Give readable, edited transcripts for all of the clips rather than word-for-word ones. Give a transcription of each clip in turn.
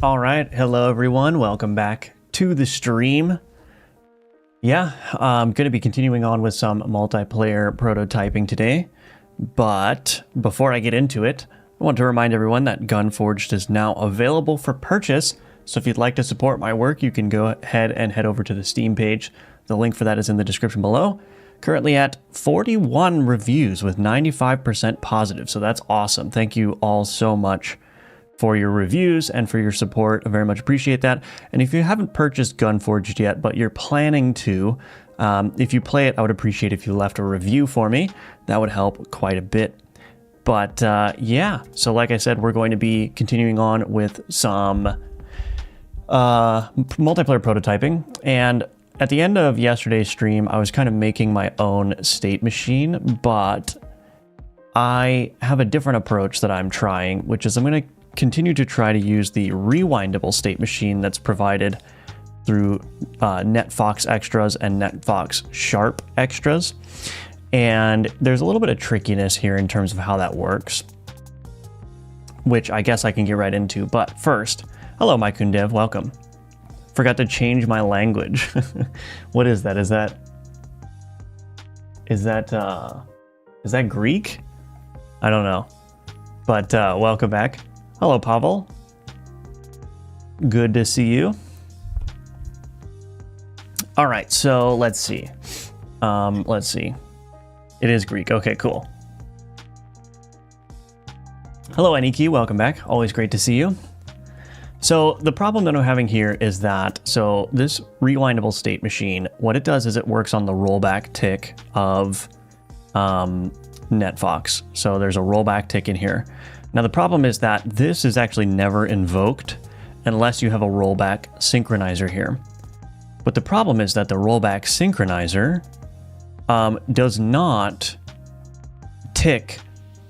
All right, hello everyone, welcome back to the stream. Yeah, I'm going to be continuing on with some multiplayer prototyping today, but before I get into it, I want to remind everyone that Gunforged is now available for purchase, so if you'd like to support my work, you can go ahead and head over to the Steam page. The link for that is in the description below. Currently at 41 reviews with 95% positive, so that's awesome. Thank you all so much for your reviews and for your support. I very much appreciate that. And if you haven't purchased Gunforged yet, but you're planning to, if you play it, I would appreciate if you left a review for me. That would help quite a bit. But yeah, so like I said, we're going to be continuing on with some multiplayer prototyping. And at the end of yesterday's stream, I was kind of making my own state machine, but I have a different approach that I'm trying, which is I'm going to continue to try to use the rewindable state machine that's provided through NetFox extras and NetFox Sharp extras. And there's a little bit of trickiness here in terms of how that works, which I guess I can get right into. But first, hello, Mykundev, welcome. Forgot to change my language. What is that? Is that Greek? I don't know. But welcome back. Hello, Pavel. Good to see you. All right, so let's see. Let's see. It is Greek. Okay, cool. Hello, Aniki. Welcome back. Always great to see you. So the problem that I'm having here is that, so this rewindable state machine, what it does is it works on the rollback tick of netfox. So there's a rollback tick in here. Now the problem is that this is actually never invoked unless you have a rollback synchronizer here. But the problem is that the rollback synchronizer does not tick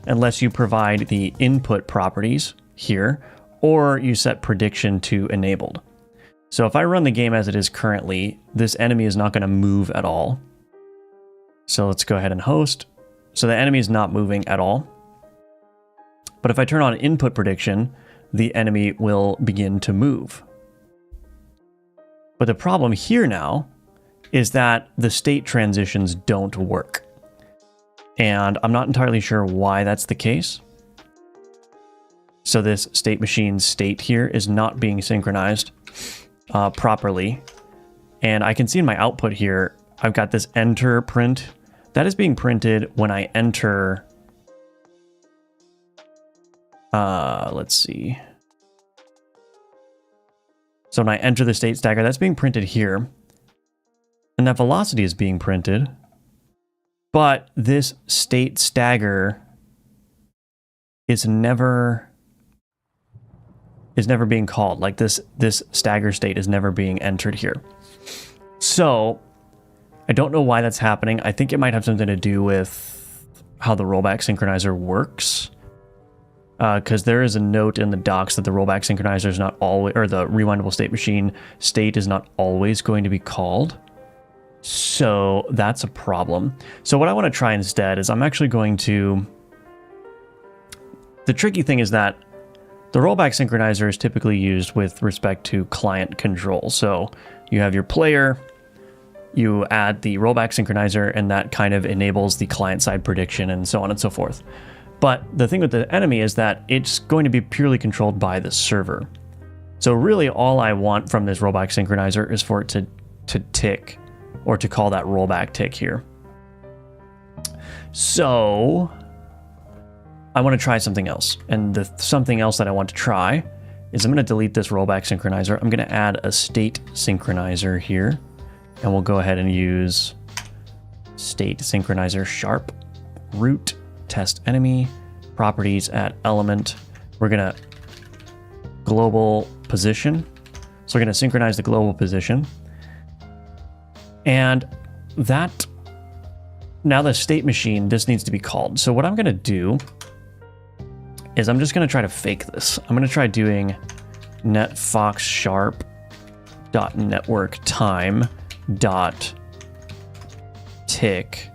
unless you provide the input properties here, or you set prediction to enabled. So if I run the game as it is currently, this enemy is not going to move at all. So let's go ahead and host. So the enemy is not moving at all. But if I turn on input prediction, the enemy will begin to move. But the problem here now is that the state transitions don't work. And I'm not entirely sure why that's the case. So this state machine state here is not being synchronized properly. And I can see in my output here, I've got this enter print. That is being printed when I enter... let's see. So when I enter the state stagger, that's being printed here. And that velocity is being printed. But this state stagger is never being called. Like this stagger state is never being entered here. So I don't know why that's happening. I think it might have something to do with how the rollback synchronizer works. Because there is a note in the docs that the rollback synchronizer is not always, or the rewindable state machine state is not always going to be called. So that's a problem. So what I want to try instead is I'm actually going to... The tricky thing is that the rollback synchronizer is typically used with respect to client control. So you have your player, you add the rollback synchronizer, and that kind of enables the client-side prediction and so on and so forth. But the thing with the enemy is that it's going to be purely controlled by the server. So really all I want from this rollback synchronizer is for it to tick, or to call that rollback tick here. So I want to try something else. And the something else that I want to try is I'm going to delete this rollback synchronizer. I'm going to add a state synchronizer here. And we'll go ahead and use state synchronizer sharp root test enemy properties at element. We're going to global position. So we're going to synchronize the global position. And that, now the state machine, this needs to be called. So what I'm going to do is I'm just going to try to fake this. I'm going to try doing netfox sharp dot network time dot tick,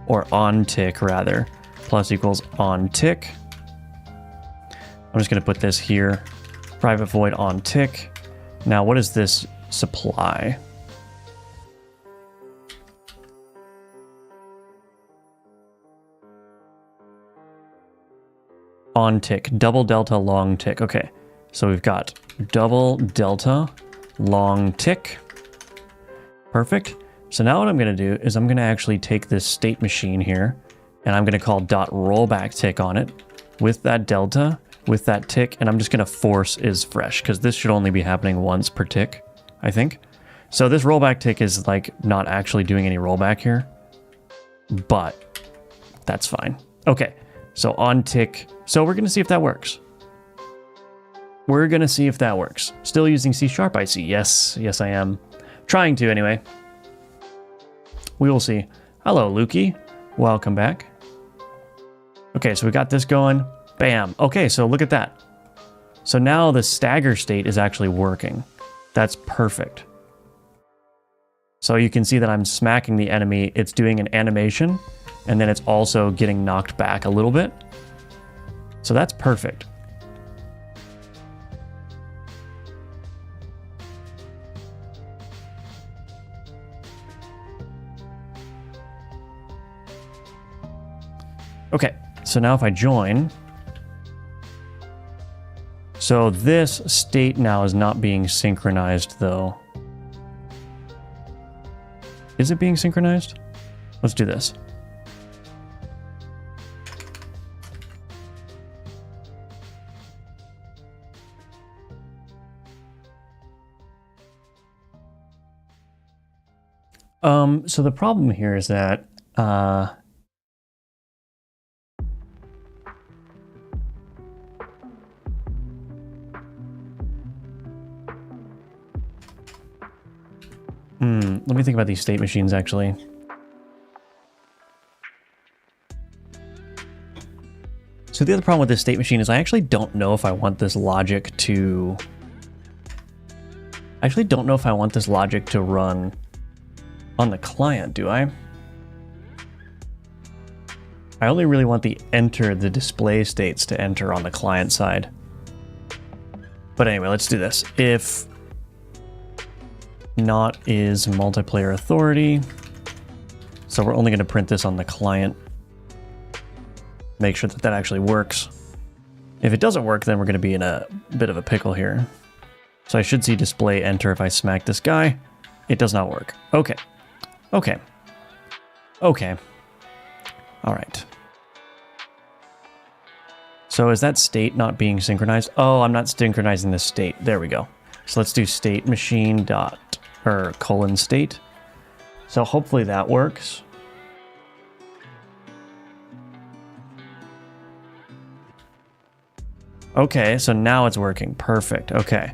or on tick rather, plus equals on tick. I'm just going to put this here, private void on tick. Now what is this supply? On tick, double delta long tick. Okay, so we've got double delta long tick. Perfect. So now what I'm going to do is I'm going to actually take this state machine here, and I'm going to call dot rollback tick on it with that delta, with that tick, and I'm just going to force is fresh, because this should only be happening once per tick, I think. So this rollback tick is like not actually doing any rollback here, but that's fine. Okay, so on tick. So we're going to see if that works. We're going to see if that works. Still using C#, I see. Yes, I am. Trying to, anyway. We will see. Hello, Lukey. Welcome back. Okay, so we got this going. Bam. Okay, so look at that. So now the stagger state is actually working. That's perfect. So you can see that I'm smacking the enemy. It's doing an animation, and then it's also getting knocked back a little bit. So that's perfect. Okay, so now if I join, So this state now is not being synchronized though. Is it being synchronized? Let's do this. So the problem here is that, let me think about these state machines actually. So the other problem with this state machine is I actually don't know if I want this logic to... I actually don't know if I want this logic to run on the client, do I? I only really want the display states to enter on the client side. But anyway, let's do this. If not is multiplayer authority, so we're only going to print this on the client. Make sure that that actually works. If it doesn't work, then we're going to be in a bit of a pickle here. So I should see display enter if I smack this guy. It does not work. Okay. Okay. Okay. All right. So is that state not being synchronized? Oh, I'm not synchronizing the state. There we go. So let's do state machine dot or colon state. So hopefully that works. Okay, so now it's working. Perfect. Okay.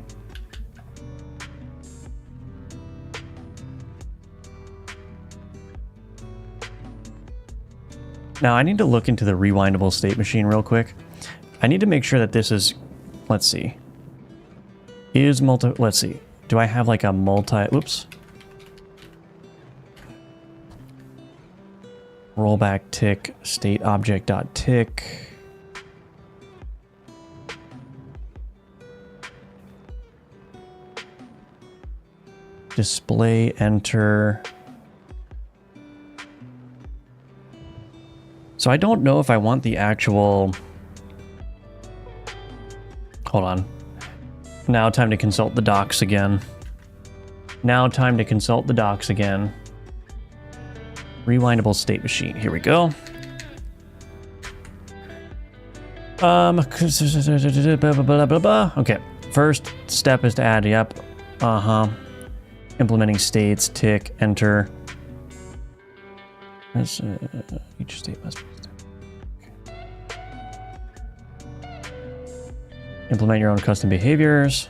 Now I need to look into the rewindable state machine real quick. I need to make sure that this is, let's see. Let's see. Do I have like a oops. Rollback tick state object dot tick. Display enter. So I don't know if I want the actual... Hold on. Now time to consult the docs again. Now time to consult the docs again. Rewindable state machine. Here we go. Okay. First step is to add, yep. Implementing states, tick, enter. Each state must be... Implement your own custom behaviors.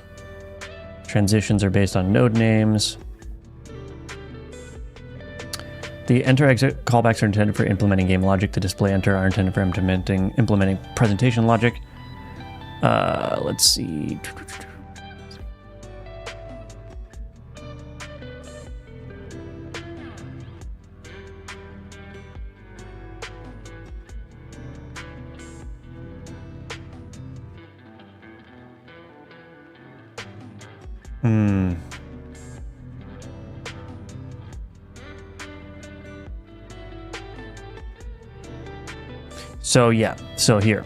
Transitions are based on node names. The enter exit callbacks are intended for implementing game logic. The display enter are intended for implementing presentation logic. Let's see. So yeah, so here.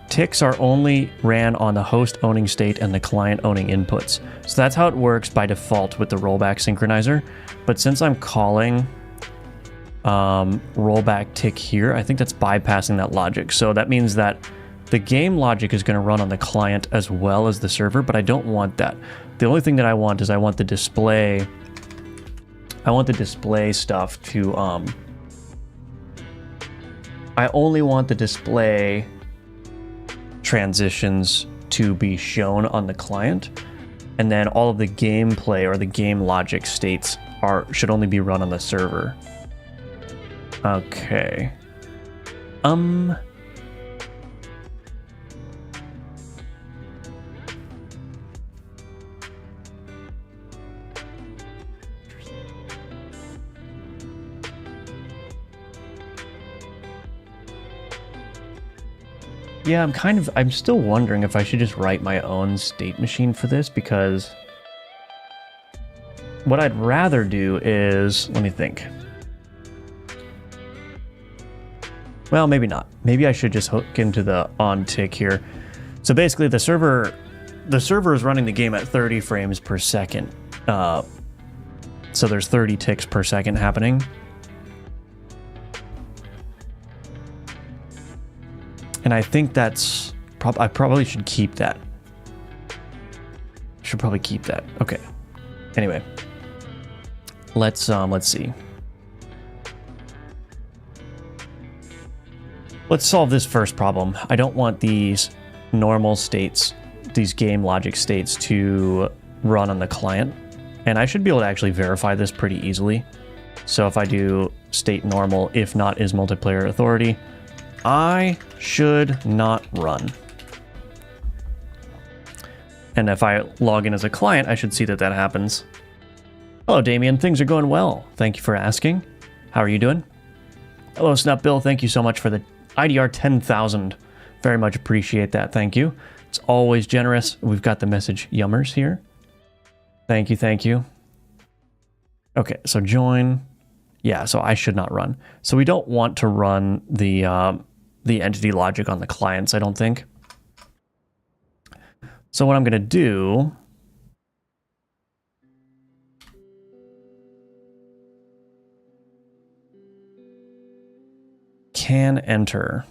Ticks are only ran on the host owning state and the client owning inputs. So that's how it works by default with the rollback synchronizer. But since I'm calling rollback tick here, I think that's bypassing that logic. So that means that the game logic is going to run on the client as well as the server, but I don't want that. The only thing that I want is I want the display stuff to I only want the display transitions to be shown on the client, and then all of the gameplay or the game logic states should only be run on the server. Okay. Yeah, I'm still wondering if I should just write my own state machine for this, because what I'd rather do is, let me think. Well, maybe not. Maybe I should just hook into the on tick here. So basically the server is running the game at 30 frames per second. So there's 30 ticks per second happening. And I think that's I probably should keep that. Should probably keep that. Okay. Anyway, let's see. Let's solve this first problem. I don't want these normal states, these game logic states, to run on the client. And I should be able to actually verify this pretty easily. So if I do state normal, if not is multiplayer authority, I should not run. And if I log in as a client, I should see that that happens. Hello, Damien. Things are going well. Thank you for asking. How are you doing? Hello, Snap Bill. Thank you so much for the IDR 10,000. Very much appreciate that. Thank you. It's always generous. We've got the message yummers here. Thank you. Thank you. Okay, so join. Yeah, so I should not run. So we don't want to run the entity logic on the clients, I don't think. So what I'm going to do can enter.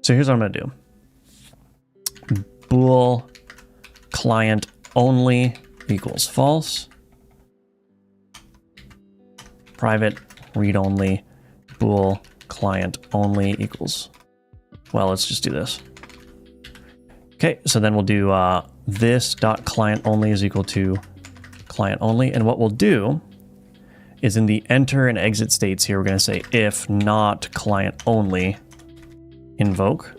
So here's what I'm going to do. Bool client only equals false. Private read only bool client only equals. Well, let's just do this. Okay, so then we'll do this dot client only is equal to client only. And what we'll do is in the enter and exit states here, we're going to say if not client only invoke.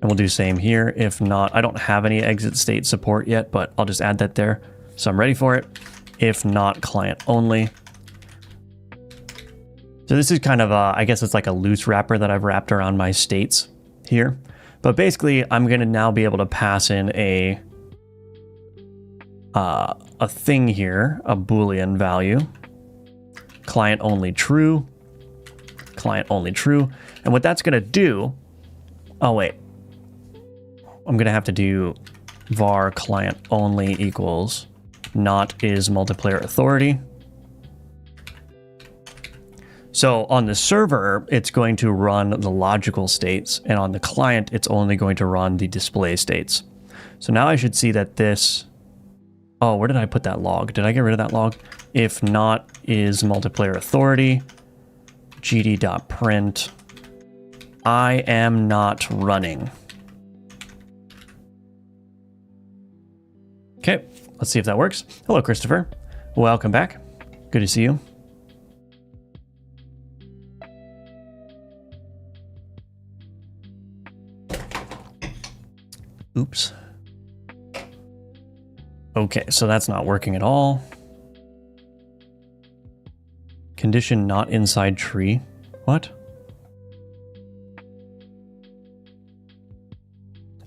And we'll do same here. If not, I don't have any exit state support yet, but I'll just add that there. So I'm ready for it. If not client only. So this is kind of I guess it's like a loose wrapper that I've wrapped around my states here. But basically I'm going to now be able to pass in a thing here, a Boolean value. Client only true. Client only true. And what that's going to do, oh wait, I'm going to have to do var client only equals not is multiplayer authority. So on the server, it's going to run the logical states, and on the client, it's only going to run the display states. So now I should see that this, oh, where did I put that log? Did I get rid of that log? If not is multiplayer authority, gd.print, I am not running. Okay, let's see if that works. Hello, Christopher. Welcome back. Good to see you. Oops. Okay, so that's not working at all. Condition not inside tree. What?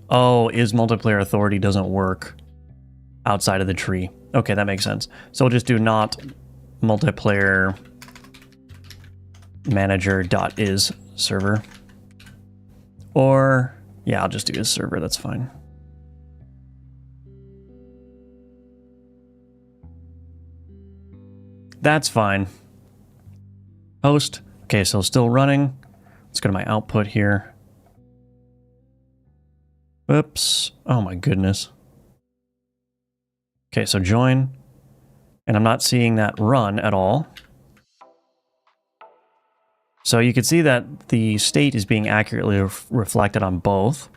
Oh, is multiplayer authority doesn't work outside of the tree. Okay, that makes sense. So we'll just do not multiplayer manager dot is server. Or yeah, I'll just do is server, that's fine. That's fine. Host. Okay, so still running. Let's go to my output here. Whoops. Oh my goodness. Okay, so join. And I'm not seeing that run at all. So you can see that the state is being accurately reflected on both.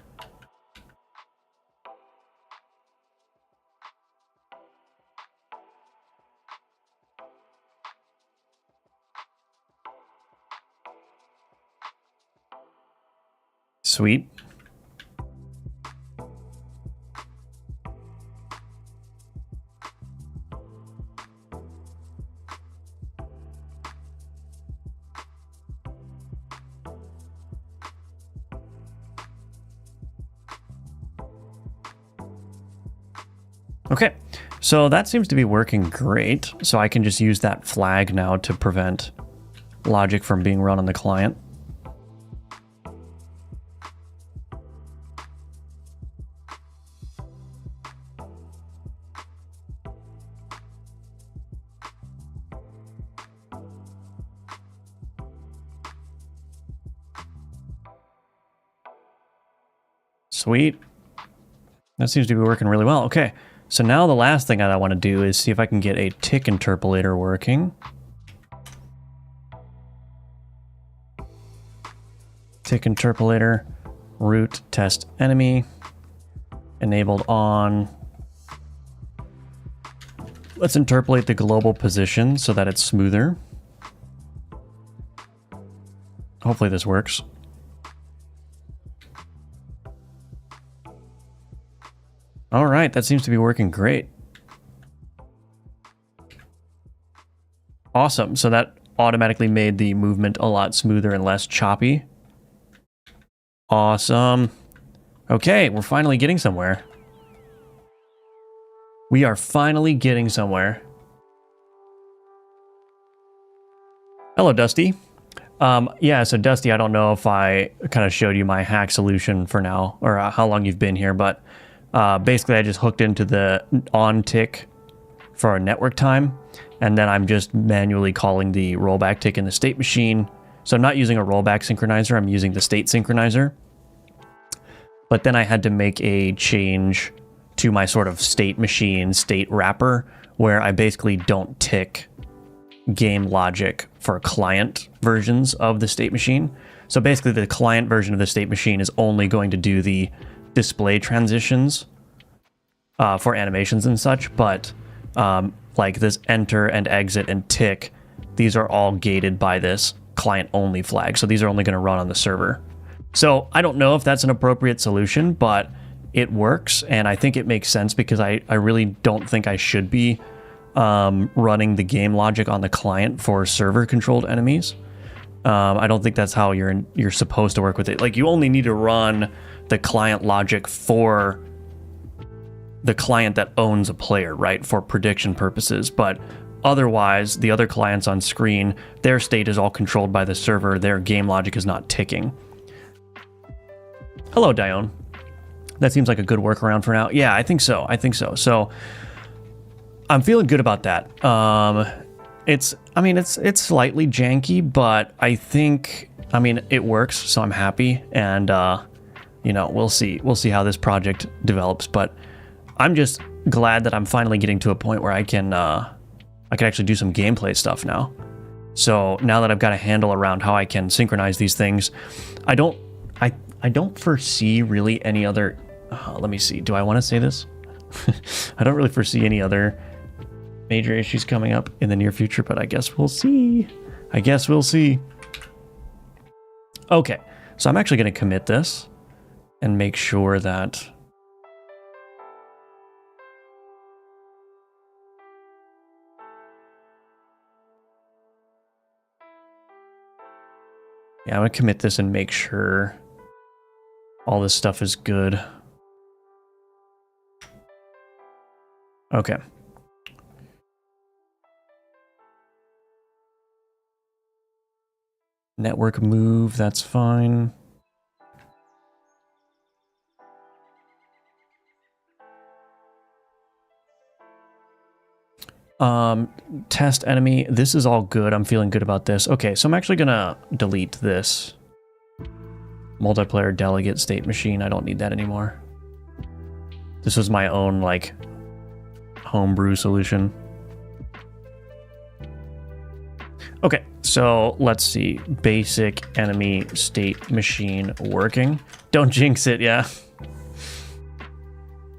Sweet. Okay, so that seems to be working great. So I can just use that flag now to prevent logic from being run on the client. Sweet. That seems to be working really well. Okay, so now the last thing I want to do is see if I can get a tick interpolator working. Tick interpolator, root test enemy, enabled on. Let's interpolate the global position so that it's smoother. Hopefully this works. All right, that seems to be working great. Awesome, so that automatically made the movement a lot smoother and less choppy. Awesome. Okay, we're finally getting somewhere. We are finally getting somewhere. Hello, Dusty. Yeah, so Dusty, I don't know if I kind of showed you my hack solution for now, or how long you've been here, but basically I just hooked into the on tick for our network time, and then I'm just manually calling the rollback tick in the state machine. So I'm not using a rollback synchronizer, I'm using the state synchronizer. But then I had to make a change to my sort of state machine, state wrapper, where I basically don't tick game logic for client versions of the state machine. So basically the client version of the state machine is only going to do the display transitions for animations and such, but like this enter and exit and tick, these are all gated by this client only flag. So these are only going to run on the server. So I don't know if that's an appropriate solution, but it works, and I think it makes sense because I really don't think I should be running the game logic on the client for server-controlled enemies. I don't think that's how you're supposed to work with it. Like, you only need to run the client logic for the client that owns a player, right, for prediction purposes, but otherwise, the other clients on screen, their state is all controlled by the server, their game logic is not ticking. Hello, Dione. That seems like a good workaround for now. Yeah, I think so. So I'm feeling good about that. It's slightly janky, but I think, it works, so I'm happy. And, we'll see how this project develops. But I'm just glad that I'm finally getting to a point where I can actually do some gameplay stuff now. So now that I've got a handle around how I can synchronize these things, I don't foresee really any other... let me see. Do I want to say this? I don't really foresee any other major issues coming up in the near future, but I guess we'll see. Okay, so I'm actually going to commit this and make sure that... Yeah, I'm going to commit this and make sure all this stuff is good. Okay. Network move, that's fine. Test enemy, this is all good. I'm feeling good about this. Okay, so I'm actually gonna delete this multiplayer delegate state machine. I don't need that anymore. This was my own, like, homebrew solution. Okay, so let's see. Basic enemy state machine working. Don't jinx it, yeah.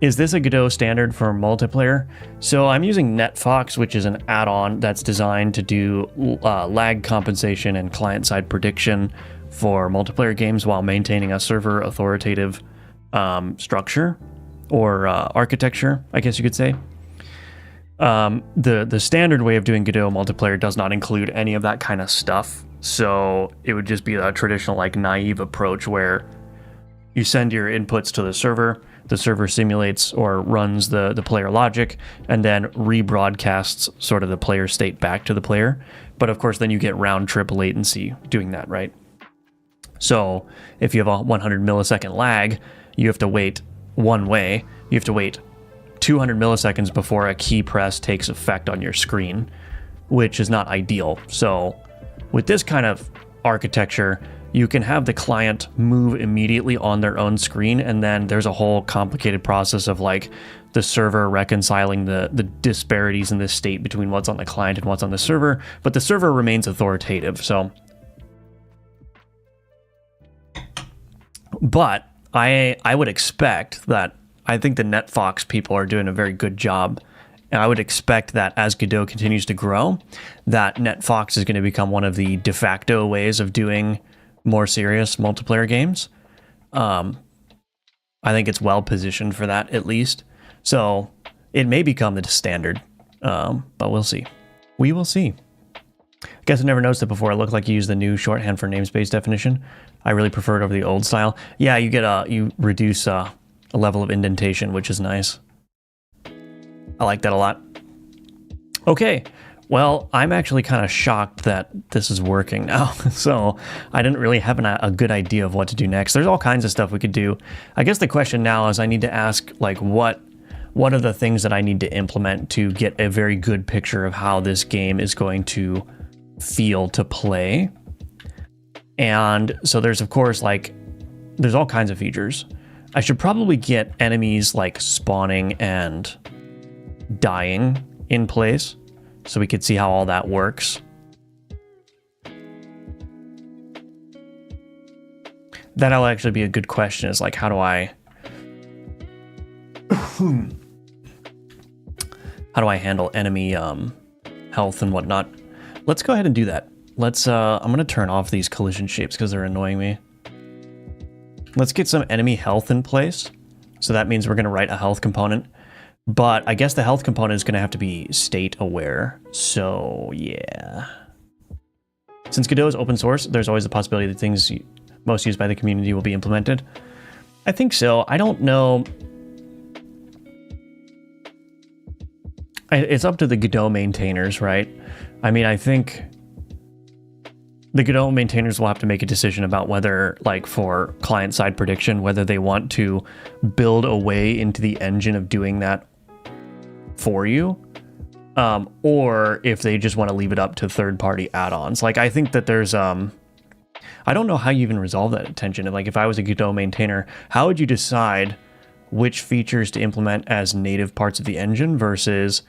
Is this a Godot standard for multiplayer? So I'm using NetFox, which is an add-on that's designed to do lag compensation and client-side prediction for multiplayer games while maintaining a server authoritative structure or architecture, I guess you could say. The standard way of doing Godot multiplayer does not include any of that kind of stuff. So it would just be a traditional, like, naive approach where you send your inputs to the server simulates or runs the player logic, and then rebroadcasts sort of the player state back to the player. But of course, then you get round trip latency doing that, right? So if you have a 100 millisecond lag, you have to wait one way. You have to wait 200 milliseconds before a key press takes effect on your screen, which is not ideal. So with this kind of architecture, you can have the client move immediately on their own screen, and then there's a whole complicated process of like the server reconciling the disparities in the state between what's on the client and what's on the server, but the server remains authoritative. So, but I would expect that, I think the NetFox people are doing a very good job. And I would expect that as Godot continues to grow, that NetFox is going to become one of the de facto ways of doing more serious multiplayer games. I think it's well positioned for that, at least. So it may become the standard, but we'll see. We will see. I guess I never noticed it before. It looked like you used the new shorthand for namespace definition. I really prefer it over the old style. Yeah, you get you reduce a level of indentation, which is nice. I like that a lot. Okay, well, I'm actually kind of shocked that this is working now. So I didn't really have a good idea of what to do next. There's all kinds of stuff we could do. I guess the question now is I need to ask, like, what are the things that I need to implement to get a very good picture of how this game is going to feel to play? And so there's, of course, like, there's all kinds of features. I should probably get enemies like spawning and dying in place so we could see how all that works. That'll actually be a good question, is like, how do I handle enemy health and whatnot? Let's go ahead and do that. Let's I'm gonna turn off these collision shapes because they're annoying me. Let's get some enemy health in place. So that means we're gonna write a health component. But I guess the health component is going to have to be state aware. So yeah. Since Godot is open source, there's always the possibility that things most used by the community will be implemented. I think so. I don't know. It's up to the Godot maintainers, right? I mean, I think the Godot maintainers will have to make a decision about whether, like, for client-side prediction, whether they want to build a way into the engine of doing that for you, or if they just want to leave it up to third-party add-ons. Like, I think that there's I don't know how you even resolve that tension. Like, if I was a Godot maintainer, how would you decide which features to implement as native parts of the engine versus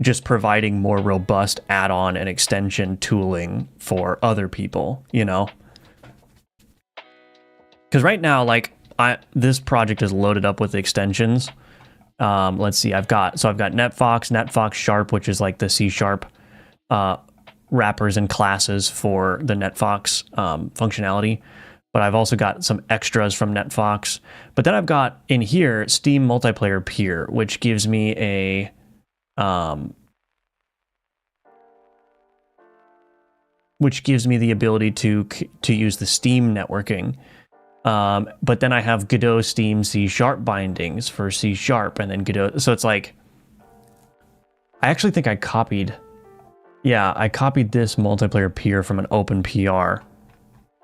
just providing more robust add-on and extension tooling for other people, you know? Because right now, like, this project is loaded up with extensions. Let's see, I've got NetFox Sharp, which is like the C# wrappers and classes for the NetFox functionality. But I've also got some extras from NetFox. But then I've got in here Steam Multiplayer Peer, which gives me a the ability to use the Steam networking. But then I have Godot Steam C# bindings for C#, and then Godot. So it's like, I actually think I copied this multiplayer peer from an open PR,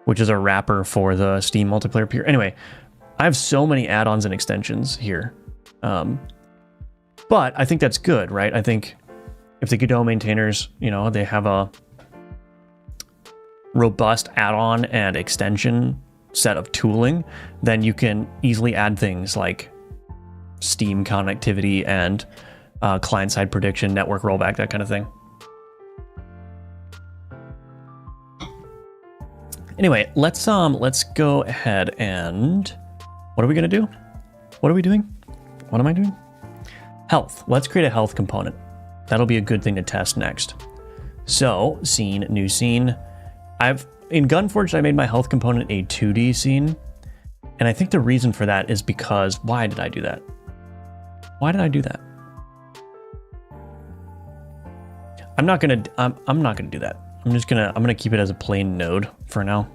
which is a wrapper for the Steam multiplayer peer. Anyway, I have so many add-ons and extensions here. But I think that's good, right? I think if the Godot maintainers, you know, they have a robust add-on and extension set of tooling, then you can easily add things like Steam connectivity and client-side prediction, network rollback, that kind of thing. Anyway, let's go ahead and what are we gonna do? What are we doing? What am I doing? Health. Let's create a health component. That'll be a good thing to test next. So, scene, new scene. In Gunforged, I made my health component a 2D scene, and I think the reason for that is because, why did I do that? Why did I do that? I'm not gonna do that. I'm gonna keep it as a plain node for now.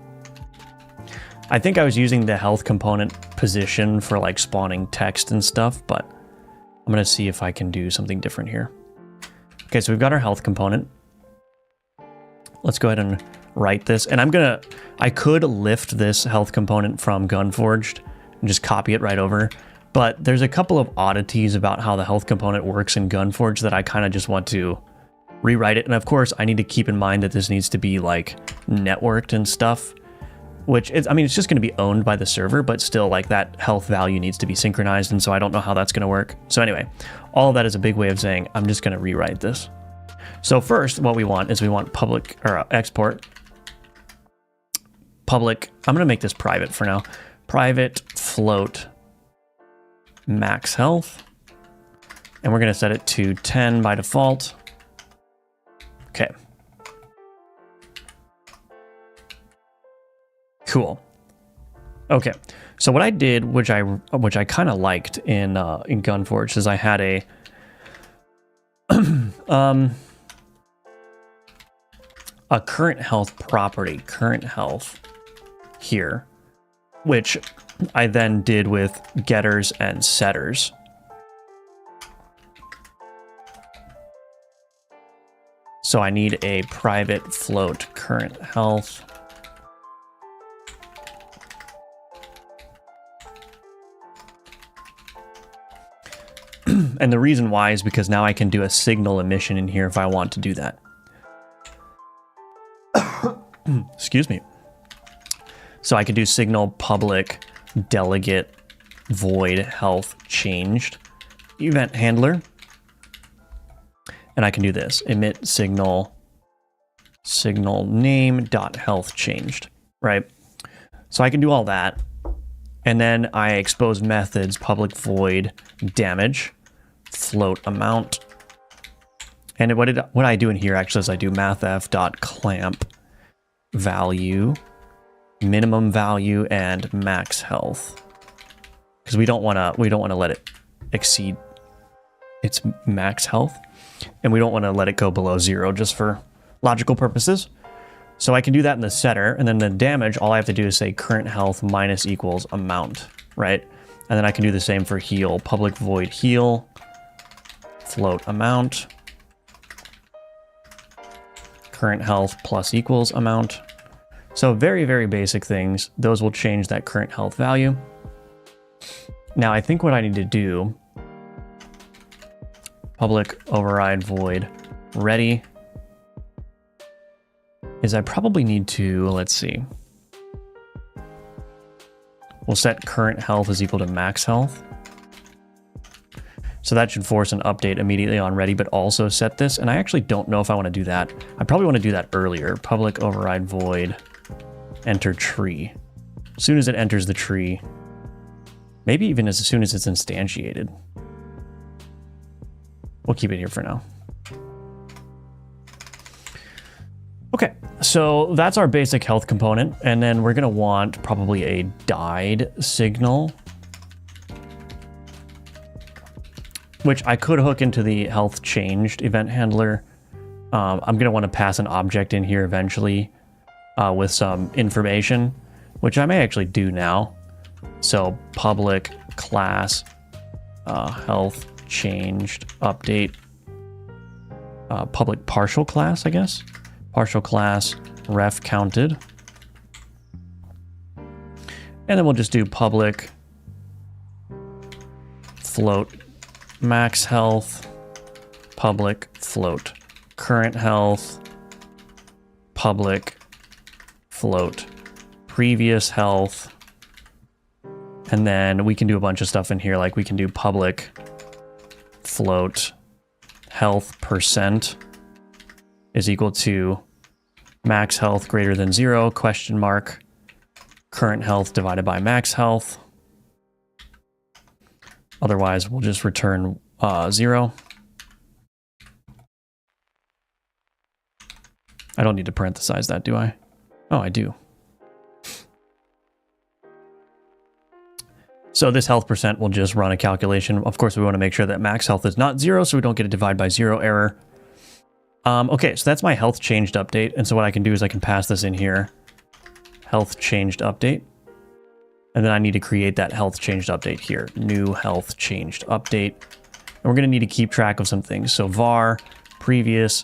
I think I was using the health component position for like spawning text and stuff, but I'm gonna see if I can do something different here. Okay, so we've got our health component. Let's go ahead and write this, and I could lift this health component from Gunforged and just copy it right over, but there's a couple of oddities about how the health component works in Gunforged that I kind of just want to rewrite it. And of course, I need to keep in mind that this needs to be like networked and stuff. which is, I mean, it's just going to be owned by the server, but still like that health value needs to be synchronized. And so I don't know how that's going to work. So anyway, all of that is a big way of saying, I'm just going to rewrite this. So first, what we want is we want public or export public. I'm going to make this private for now. Private float max health. And we're going to set it to 10 by default. Okay. Cool. Okay. So what I did, which I kind of liked in Gunforge, is I had a a current health property, current health here, which I then did with getters and setters. So I need a private float current health. And the reason why is because now I can do a signal emission in here if I want to do that. Excuse me. So I could do signal public delegate void health changed event handler. And I can do this, emit signal name dot health changed, right? So I can do all that. And then I expose methods, public void damage, float amount. And what I do in here actually is I do mathf dot clamp value, minimum value, and max health. Because we don't want to let it exceed its max health. And we don't want to let it go below 0 just for logical purposes. So I can do that in the setter, and then the damage, all I have to do is say current health minus equals amount, right? And then I can do the same for heal, public void heal, float amount, current health plus equals amount. So very, very basic things. Those will change that current health value. Now I think what I need to do, public override void ready, is I probably need to, let's see. We'll set current health is equal to max health. So that should force an update immediately on ready, but also set this. And I actually don't know if I want to do that. I probably want to do that earlier. Public override void enter tree. As soon as it enters the tree, maybe even as soon as it's instantiated. We'll keep it here for now. Okay, so that's our basic health component. And then we're going to want probably a died signal, which I could hook into the health changed event handler. I'm going to want to pass an object in here eventually with some information, which I may actually do now. So public class health changed update, public partial class, I guess. Partial class ref counted. And then we'll just do public float max health, public float current health, public float previous health. And then we can do a bunch of stuff in here, like we can do public float health percent is equal to max health greater than 0, question mark, current health divided by max health. Otherwise, we'll just return 0. I don't need to parenthesize that, do I? Oh, I do. So this health percent will just run a calculation. Of course, we want to make sure that max health is not 0, so we don't get a divide by 0 error. Okay, so that's my health changed update. And so what I can do is I can pass this in here, health changed update. And then I need to create that health changed update here, new health changed update. And we're going to need to keep track of some things. So var previous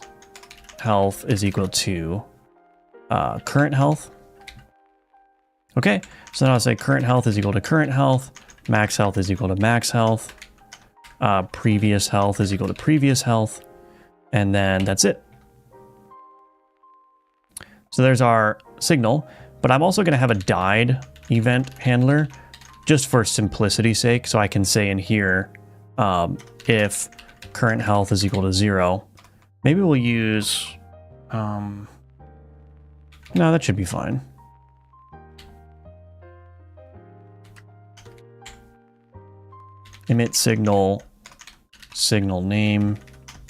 health is equal to current health. Okay, so then I'll say current health is equal to current health, max health is equal to max health, previous health is equal to previous health. And then that's it. So there's our signal. But I'm also going to have a died event handler just for simplicity's sake. So I can say in here, if current health is equal to 0, maybe we'll use, no, that should be fine. Emit signal name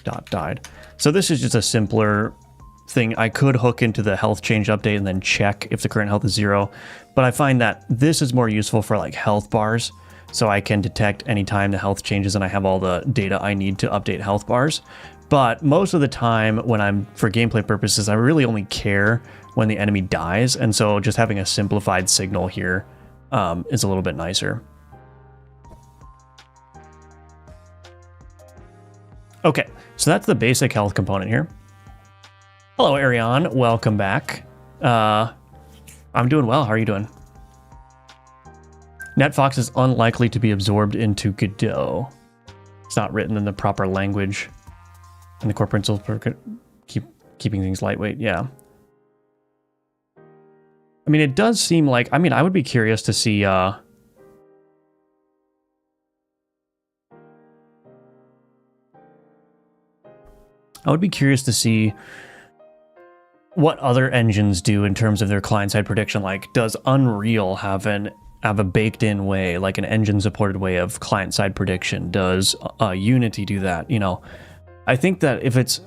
dot died. So this is just a simpler thing. I could hook into the health change update and then check if the current health is 0, but I find that this is more useful for like health bars, so I can detect anytime the health changes and I have all the data I need to update health bars. But most of the time when I'm for gameplay purposes, I really only care when the enemy dies, and so just having a simplified signal here is a little bit nicer. Okay, so that's the basic health component here. Hello, Ariane. Welcome back. I'm doing well. How are you doing? NetFox is unlikely to be absorbed into Godot. It's not written in the proper language. And the core principles for keeping things lightweight. Yeah. I mean, it does seem like... I mean, I would be curious to see... I would be curious to see what other engines do in terms of their client-side prediction. Like, does Unreal have a baked-in way, like an engine-supported way of client-side prediction? Does Unity do that? You know, I think that if it's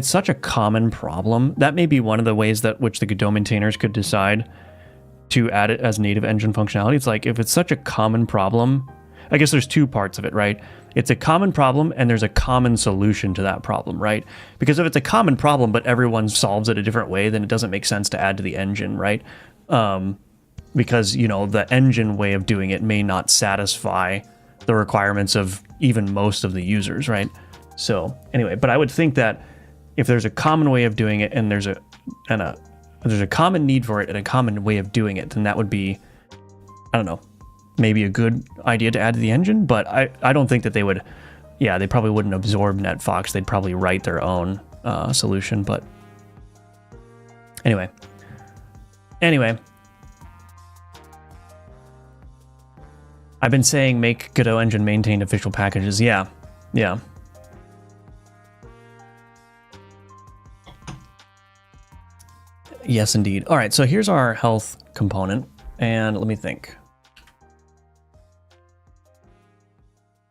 such a common problem, that may be one of the ways that which the Godot maintainers could decide to add it as native engine functionality. It's like, if it's such a common problem, I guess there's two parts of it, right? It's a common problem and there's a common solution to that problem, right? Because if it's a common problem but everyone solves it a different way, then it doesn't make sense to add to the engine, right? Because, you know, the engine way of doing it may not satisfy the requirements of even most of the users, right? So anyway, but I would think that if there's a common way of doing it and there's a common need for it and a common way of doing it, then that would be, I don't know, maybe a good idea to add to the engine. But I don't think that they would, yeah, they probably wouldn't absorb NetFox. They'd probably write their own solution. But anyway, I've been saying make Godot engine maintain official packages. Yeah. Yes, indeed. All right, so here's our health component, and let me think.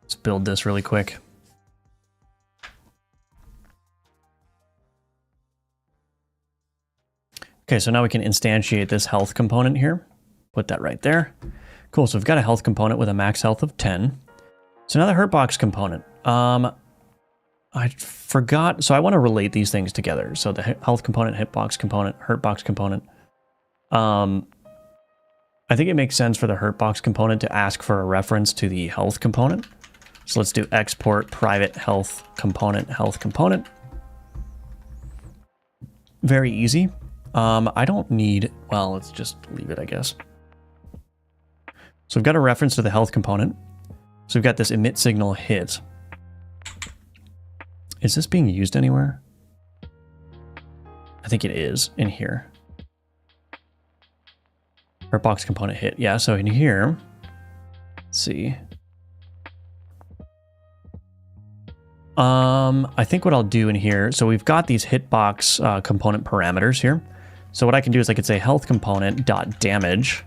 Let's build this really quick. Okay, so now we can instantiate this health component here. Put that right there. Cool, so we've got a health component with a max health of 10. So now the hurtbox component. I forgot, so I want to relate these things together. So the health component, hitbox component, hurtbox component. I think it makes sense for the hurtbox component to ask for a reference to the health component. So let's do export private health component. Very easy. I don't need, well, let's just leave it, I guess. So we've got a reference to the health component. So we've got this emit signal hit. Is this being used anywhere? I think it is in here. Hurtbox component hit. Yeah, so in here, let's see. I think what I'll do in here, so we've got these hitbox component parameters here. So what I can do is I could say health component dot damage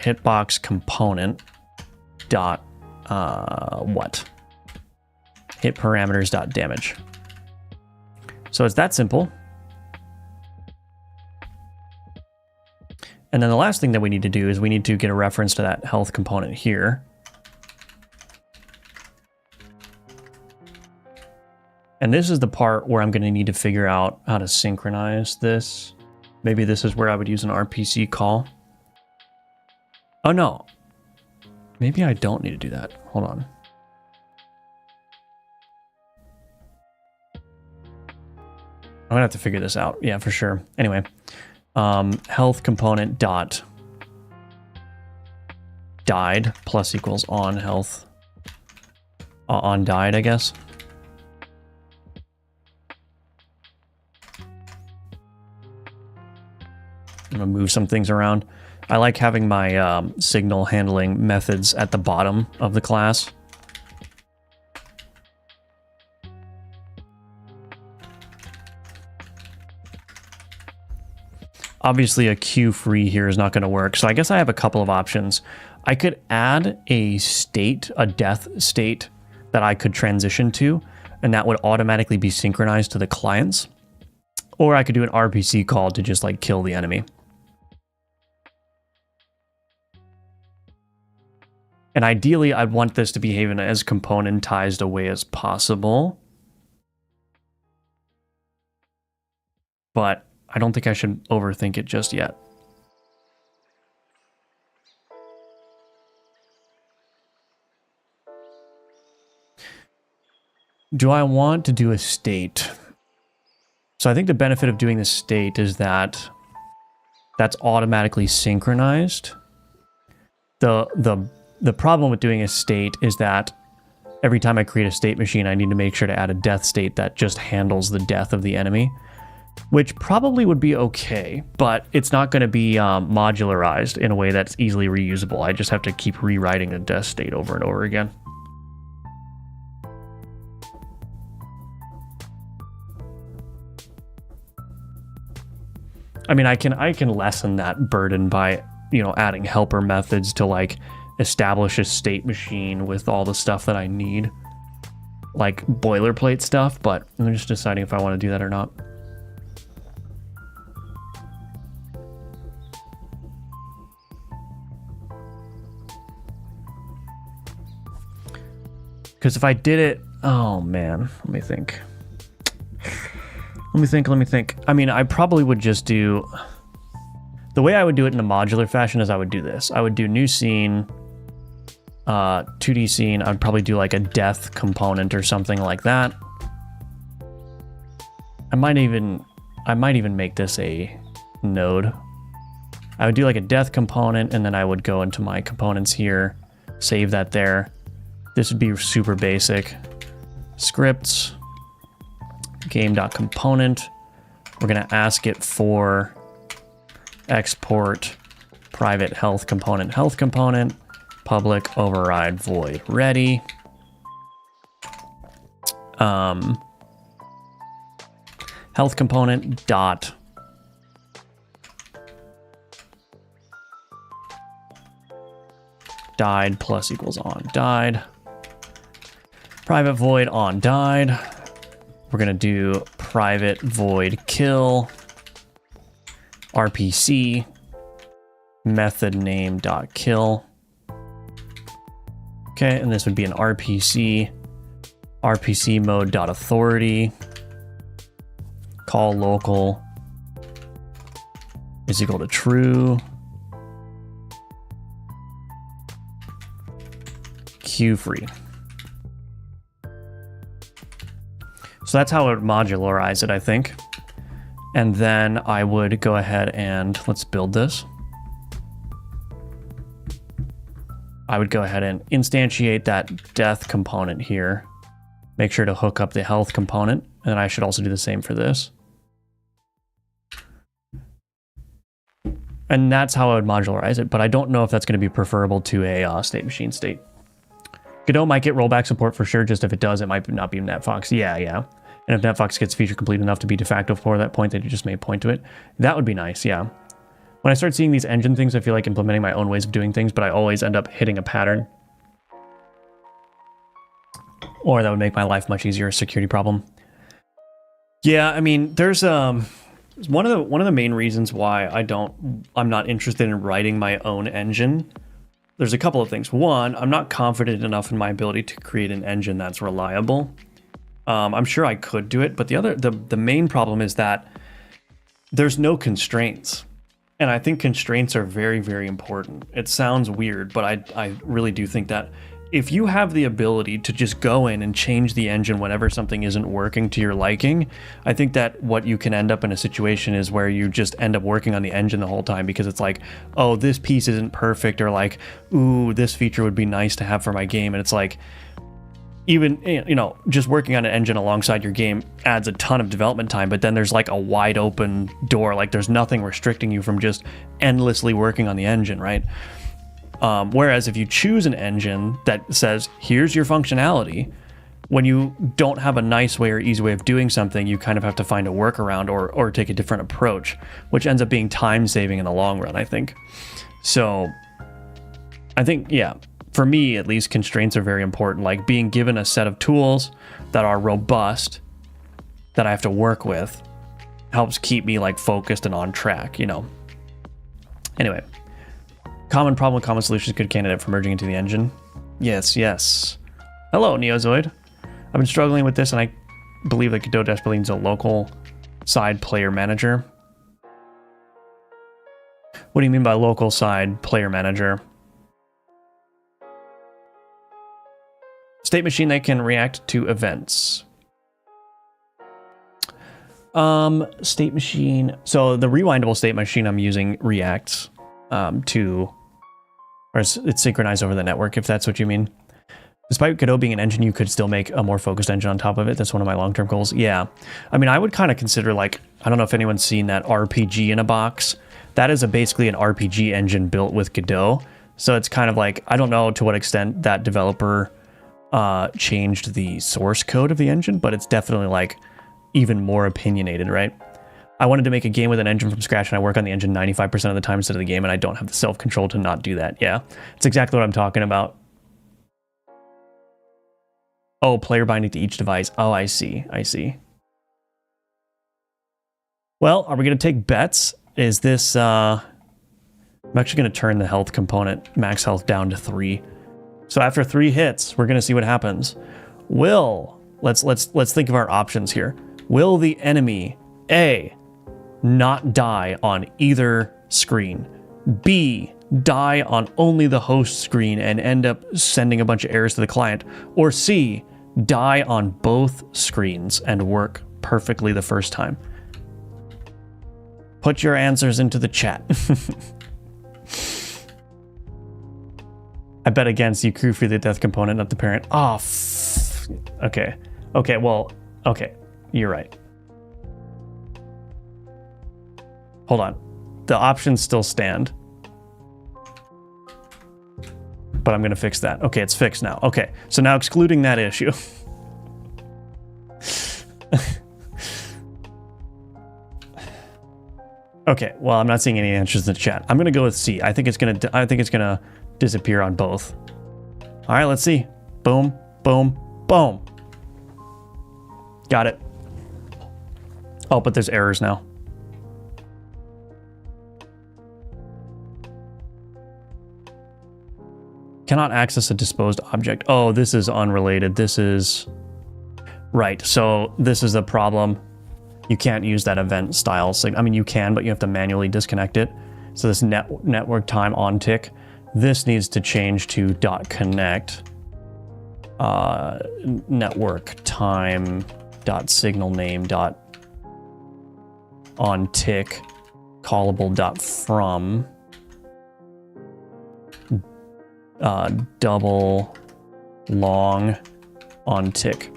hitbox component dot what? Hit parameters dot damage. So it's that simple. And then the last thing that we need to do is we need to get a reference to that health component here. And this is the part where I'm going to need to figure out how to synchronize this. Maybe this is where I would use an RPC call. Oh no. Maybe I don't need to do that. Hold on. I'm gonna have to figure this out. Yeah, for sure. Anyway, health component dot died plus equals on health on died, I guess. I'm gonna move some things around. I like having my signal handling methods at the bottom of the class. Obviously a queue free here is not going to work, so I guess I have a couple of options. I could add a state, a death state that I could transition to, and that would automatically be synchronized to the clients. Or I could do an RPC call to just like kill the enemy. And ideally, I'd want this to behave in as componentized a way as possible. But I don't think I should overthink it just yet. Do I want to do a state? So I think the benefit of doing the state is that that's automatically synchronized. The problem with doing a state is that every time I create a state machine, I need to make sure to add a death state that just handles the death of the enemy, which probably would be okay, but it's not going to be modularized in a way that's easily reusable. I just have to keep rewriting the death state over and over again. I mean, I can lessen that burden by, you know, adding helper methods to like establish a state machine with all the stuff that I need, like boilerplate stuff, but I'm just deciding if I want to do that or not. Because if I did it, oh man, let me think. I mean, I probably would just do, the way I would do it in a modular fashion is I would do this. I would do new scene, 2D scene. I'd probably do like a death component or something like that. I might even make this a node. I would do like a death component, and then I would go into my components here, save that there. This would be super basic. Scripts, game.component. We're going to ask it for export private health component, public override void ready. Health component dot died plus equals on died. Private void on died. We're going to do private void kill RPC method name dot kill. Okay, and this would be an RPC mode dot authority call local is equal to true. Queue free. So that's how I would modularize it, I think. And then I would go ahead and let's build this. I would go ahead and instantiate that death component here. Make sure to hook up the health component. And then I should also do the same for this. And that's how I would modularize it. But I don't know if that's going to be preferable to a state machine state. Godot might get rollback support for sure. Just if it does, it might not be NetFox. Yeah. And if NetFox gets feature complete enough to be de facto for that point that you just made point to it, that would be nice, yeah. When I start seeing these engine things, I feel like implementing my own ways of doing things, but I always end up hitting a pattern. Or that would make my life much easier, a security problem. Yeah, I mean, there's one of the main reasons why I'm not interested in writing my own engine. There's a couple of things. One, I'm not confident enough in my ability to create an engine that's reliable. I'm sure I could do it, but the main problem is that there's no constraints. And I think constraints are very, very important. It sounds weird, but I really do think that if you have the ability to just go in and change the engine whenever something isn't working to your liking, I think that what you can end up in a situation is where you just end up working on the engine the whole time because it's like, oh, this piece isn't perfect, or like, ooh, this feature would be nice to have for my game. And it's like, even, you know, just working on an engine alongside your game adds a ton of development time, but then there's like a wide open door. Like there's nothing restricting you from just endlessly working on the engine, right? Whereas if you choose an engine that says, here's your functionality, when you don't have a nice way or easy way of doing something, you kind of have to find a workaround or take a different approach, which ends up being time saving in the long run, I think. So I think, yeah, for me at least, constraints are very important. Like being given a set of tools that are robust that I have to work with helps keep me like focused and on track, you know. Anyway, common problem, common solutions, good candidate for merging into the engine. Yes, yes. Hello, Neozoid. I've been struggling with this, and I believe that Godot desperately needs a local side player manager. What do you mean by local side player manager? State machine that can react to events. State machine. So the rewindable state machine I'm using reacts to, or it's synchronized over the network, if that's what you mean. Despite Godot being an engine, you could still make a more focused engine on top of it. That's one of my long-term goals. Yeah. I mean, I would kind of consider, like, I don't know if anyone's seen that RPG in a box. That is basically an RPG engine built with Godot. So it's kind of like, I don't know to what extent that developer changed the source code of the engine, but it's definitely like even more opinionated, right? I wanted to make a game with an engine from scratch, and I work on the engine 95% of the time instead of the game, and I don't have the self-control to not do that. Yeah, it's exactly what I'm talking about. Oh, player binding to each device. Oh, I see. I see. Well, are we going to take bets? Is this... I'm actually going to turn the health component, max health, down to 3. So after 3 hits, we're going to see what happens. Let's think of our options here. Will the enemy, A, not die on either screen? B, die on only the host screen and end up sending a bunch of errors to the client? Or C, die on both screens and work perfectly the first time? Put your answers into the chat. I bet against you, crew for the death component, not the parent. Oh, okay. Okay, well, okay. You're right. Hold on. The options still stand. But I'm going to fix that. Okay, it's fixed now. Okay, so now excluding that issue. Okay, well, I'm not seeing any answers in the chat. I'm going to go with C. I think it's going to disappear on both. All right, let's see. Boom, boom, boom. Got it. Oh, but there's errors now. Cannot access a disposed object. Oh, this is unrelated. This is... Right, so this is the problem. You can't use that event style signal. I mean, you can, but you have to manually disconnect it. So this network time on tick, this needs to change to .connect. Network time .signal name .on tick callable .from double long on tick.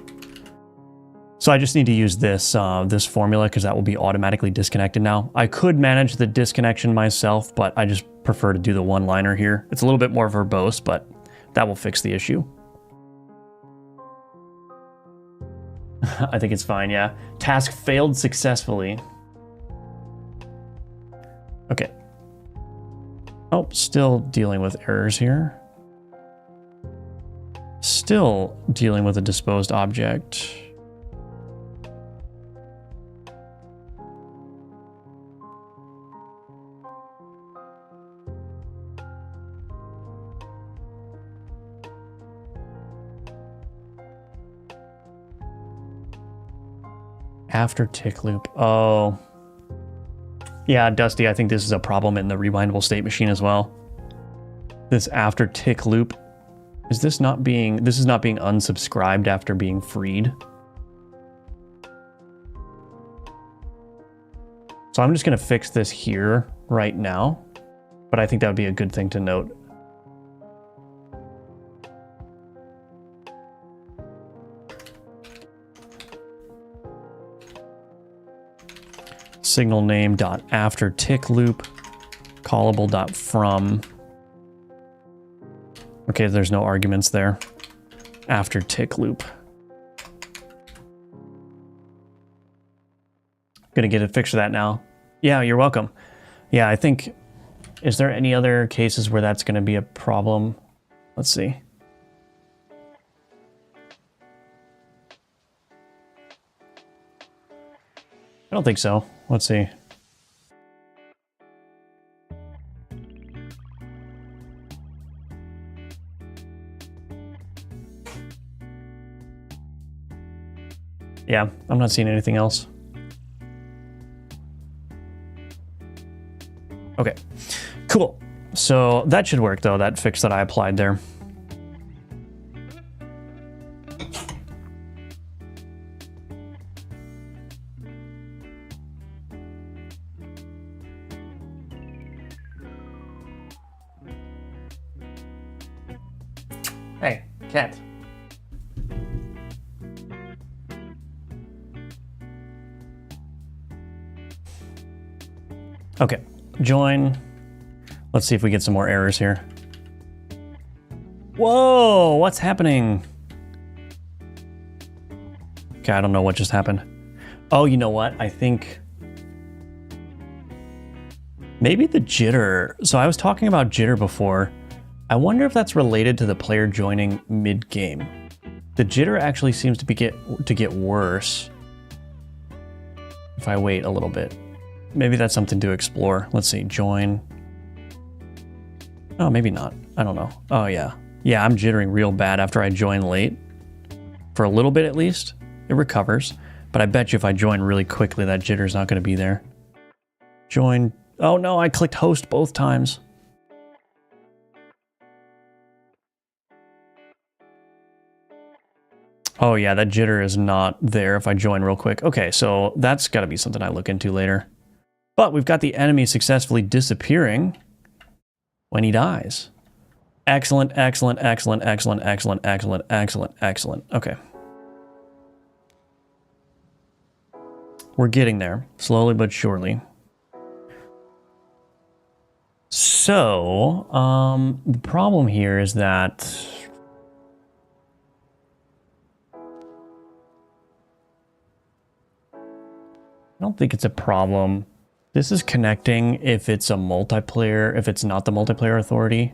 So I just need to use this this formula because that will be automatically disconnected now. I could manage the disconnection myself, but I just prefer to do the one-liner here. It's a little bit more verbose, but that will fix the issue. I think it's fine, yeah. Task failed successfully. Okay. Oh, still dealing with errors here. Still dealing with a disposed object. After tick loop. Oh. Yeah, Dusty, I think this is a problem in the rewindable state machine as well. This after tick loop. Is this not being... This is not being unsubscribed after being freed. So I'm just going to fix this here right now. But I think that would be a good thing to note. signal name dot after tick loop callable dot from. Okay, there's no arguments there. After tick loop. Gonna get a fix for that now. Yeah, you're welcome. Yeah, I think, is there any other cases where that's gonna be a problem? Let's see. I don't think so. Let's see. Yeah, I'm not seeing anything else. Okay, cool. So that should work though, that fix that I applied there. Hey, cat. Okay, join. Let's see if we get some more errors here. Whoa, what's happening? Okay, I don't know what just happened. Oh, you know what? I think maybe the jitter. So I was talking about jitter before. I wonder if that's related to the player joining mid-game. The jitter actually seems to get worse if I wait a little bit. Maybe that's something to explore. Let's see, join. Oh, maybe not. I don't know. Oh, yeah. Yeah, I'm jittering real bad after I join late. For a little bit at least. It recovers. But I bet you if I join really quickly, that jitter's not going to be there. Join. Oh, no, I clicked host both times. Oh, yeah, that jitter is not there if I join real quick. Okay, so that's got to be something I look into later. But we've got the enemy successfully disappearing when he dies. Excellent, excellent, excellent, excellent, excellent, excellent, excellent, excellent. Okay. We're getting there, slowly but surely. So, the problem here is that I don't think it's a problem. This is connecting if it's a multiplayer, if it's not the multiplayer authority.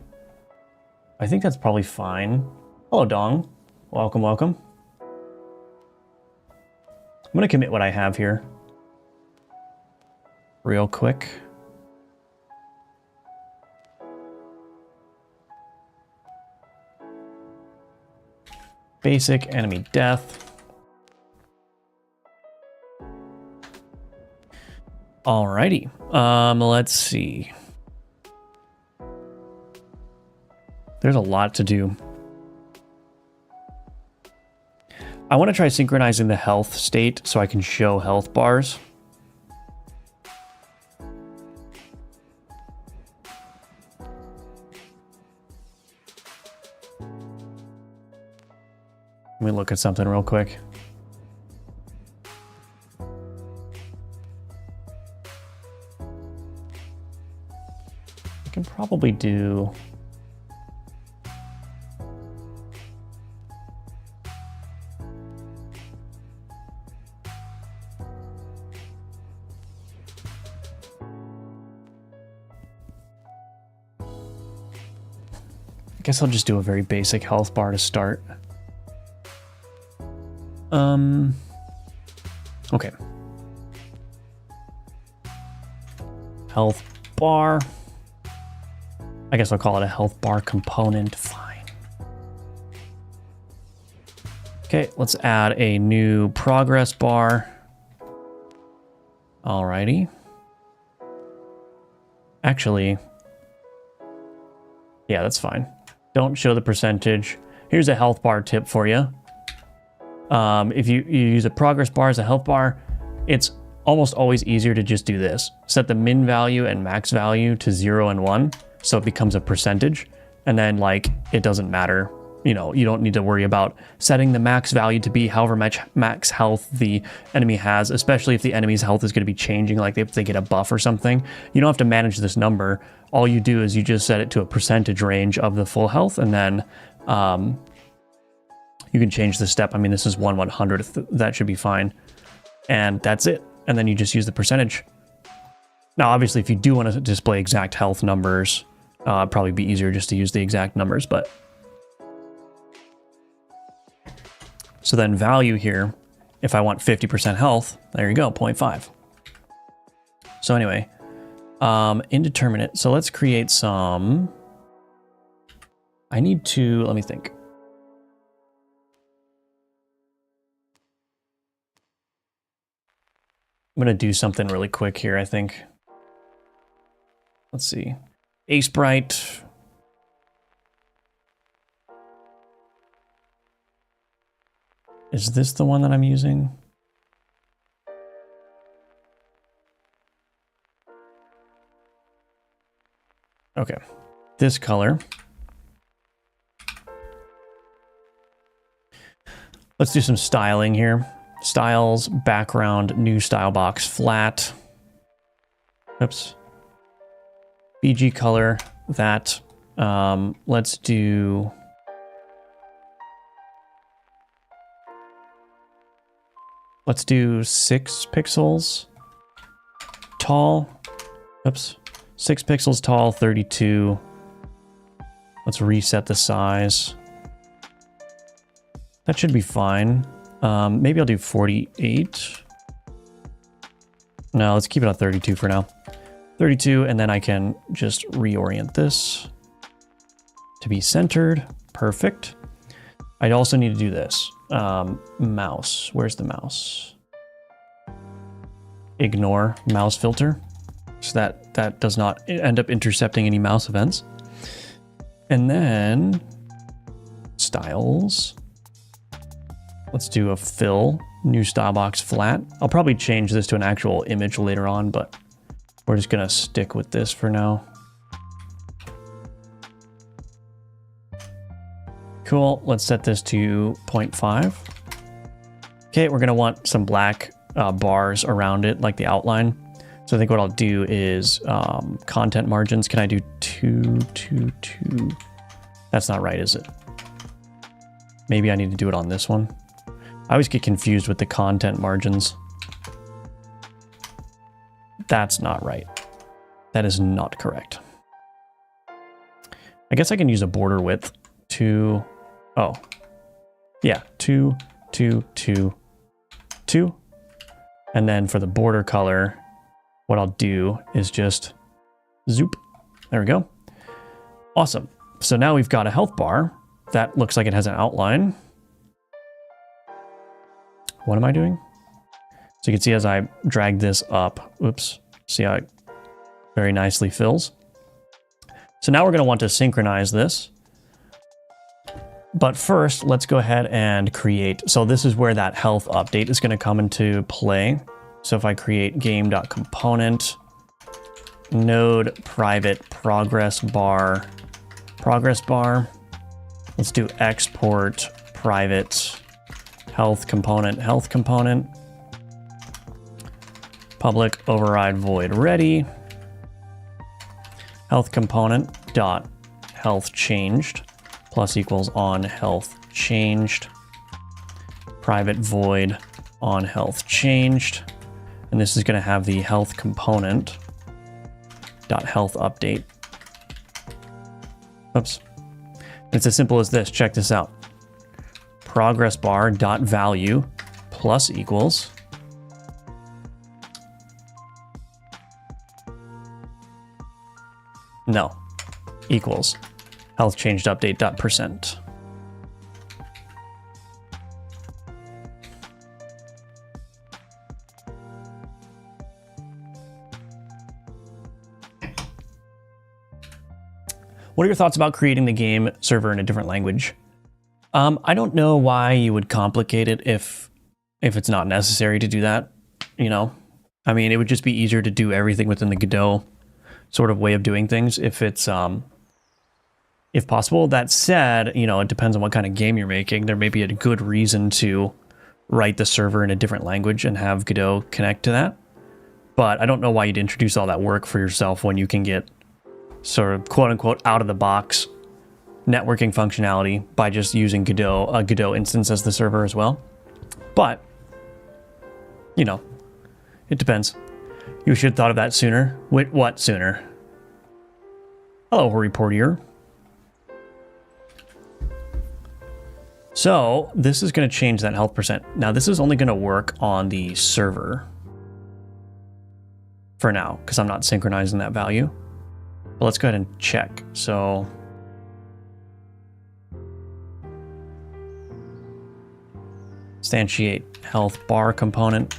I think that's probably fine. Hello, Dong. Welcome, welcome. I'm gonna commit what I have here. Real quick. Basic enemy death. Alrighty, let's see. There's a lot to do. I want to try synchronizing the health state so I can show health bars. Let me look at something real quick. I can probably do... I guess I'll just do a very basic health bar to start. Okay. Health bar. I guess I'll call it a health bar component. Fine. Okay, let's add a new progress bar. Alrighty. Actually, yeah, that's fine. Don't show the percentage. Here's a health bar tip for you. If you use a progress bar as a health bar, it's almost always easier to just do this. Set the min value and max value to 0 and 1, so it becomes a percentage, and then like it doesn't matter you know, you don't need to worry about setting the max value to be however much max health the enemy has, especially if the enemy's health is going to be changing, like if they get a buff or something. You don't have to manage this number. All you do is you just set it to a percentage range of the full health, and then you can change the step. I mean, this is 1/100th. That should be fine. And that's it. And then you just use the percentage. Now, obviously, if you do want to display exact health numbers, it'd probably be easier just to use the exact numbers, but... So then value here, if I want 50% health, there you go, 0.5. So anyway, indeterminate. So let's create some... I need to, let me think. I'm going to do something really quick here, I think. Let's see. Ace Bright. Is this the one that I'm using? Okay. This color. Let's do some styling here. Styles, background, new style box, flat. Oops. BG color, that. Let's do... Let's do 6 pixels tall. Oops. 6 pixels tall, 32. Let's reset the size. That should be fine. Maybe I'll do 48. No, let's keep it on 32 for now. 32, and then I can just reorient this to be centered. Perfect. I'd also need to do this. Mouse. Where's the mouse? Ignore mouse filter. So that does not end up intercepting any mouse events. And then styles. Let's do a fill, new style box flat. I'll probably change this to an actual image later on, but we're just gonna stick with this for now. Cool, let's set this to 0.5. Okay, we're gonna want some black bars around it, like the outline. So I think what I'll do is content margins. Can I do 2, 2, 2? That's not right, is it? Maybe I need to do it on this one. I always get confused with the content margins. That's not right. That is not correct. I guess I can use a border width to... Oh. Yeah, 2, 2, 2, 2. And then for the border color, what I'll do is just zoop. There we go. Awesome. So now we've got a health bar that looks like it has an outline. What am I doing? So you can see as I drag this up, oops, see how it very nicely fills. So now we're going to want to synchronize this. But first, let's go ahead and create. So this is where that health update is going to come into play. So if I create game.component, node private progress bar, let's do export private health component, public override void ready, health component dot health changed plus equals on health changed, private void on health changed, and this is going to have the health component dot health update. Oops. It's as simple as this. Check this out. Progress bar dot value plus equals no equals health changed update dot percent. What are your thoughts about creating the game server in a different language? I don't know why you would complicate it if it's not necessary to do that, you know? I mean, it would just be easier to do everything within the Godot sort of way of doing things if it's if possible. That said, you know, it depends on what kind of game you're making. There may be a good reason to write the server in a different language and have Godot connect to that. But I don't know why you'd introduce all that work for yourself when you can get sort of quote-unquote out-of-the-box networking functionality by just using Godot, a Godot instance as the server as well. But, you know, it depends. You should have thought of that sooner. Wait, what sooner? Hello, reporter. So this is going to change that health percent. Now this is only going to work on the server for now, because I'm not synchronizing that value. But let's go ahead and check. So instantiate health bar component.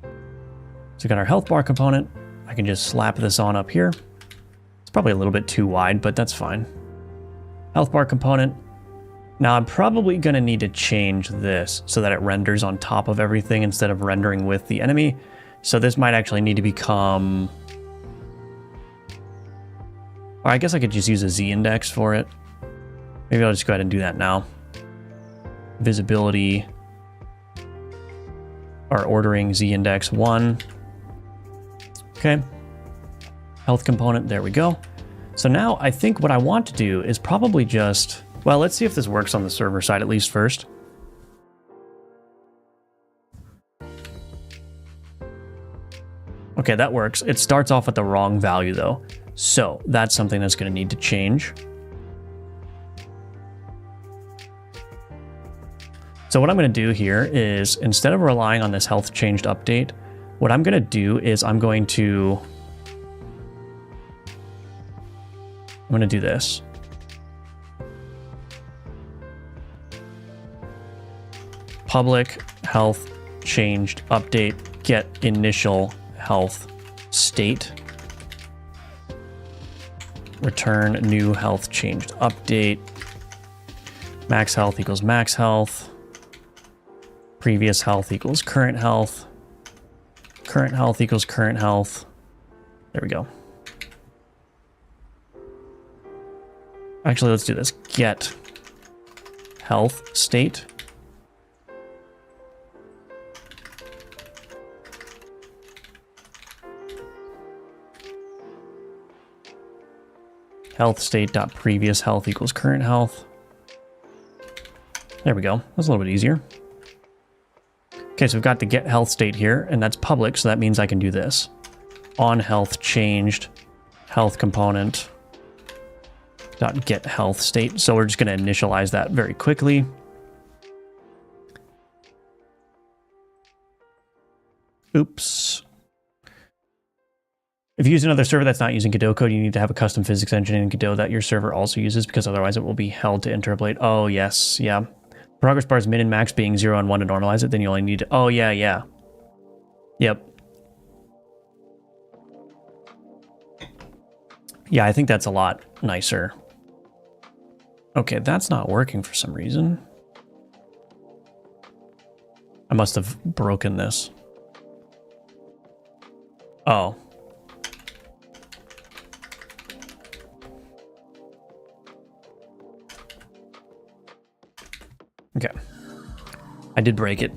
So we got our health bar component. I can just slap this on up here. It's probably a little bit too wide, but that's fine. Health bar component. Now I'm probably going to need to change this so that it renders on top of everything instead of rendering with the enemy. So this might actually need to become... Or I guess I could just use a Z index for it. Maybe I'll just go ahead and do that now. Visibility. Or ordering Z index 1. Okay. Health component, there we go. So now I think what I want to do is probably just... Well, let's see if this works on the server side at least first. Okay, that works. It starts off with the wrong value though. So that's something that's going to need to change. So what I'm going to do here is, instead of relying on this health changed update, what I'm going to do is I'm going to do this. Public health changed update, get initial health state. Return new health changed update. Max health equals max health. Previous health equals current health. Current health equals current health. There we go. Actually, let's do this. Get health state. Health state dot previous health equals current health. There we go. That's a little bit easier. Okay, so we've got the get health state here, and that's public, so that means I can do this. On health changed health component dot get health state. So we're just going to initialize that very quickly. Oops. If you use another server that's not using Godot code, you need to have a custom physics engine in Godot that your server also uses, because otherwise it will be held to interpolate. Oh, yes. Yeah. Progress bars min and max being 0 and 1 to normalize it, then you only need to... Oh, yeah, yeah. Yep. Yeah, I think that's a lot nicer. Okay, that's not working for some reason. I must have broken this. Oh. Okay. I did break it.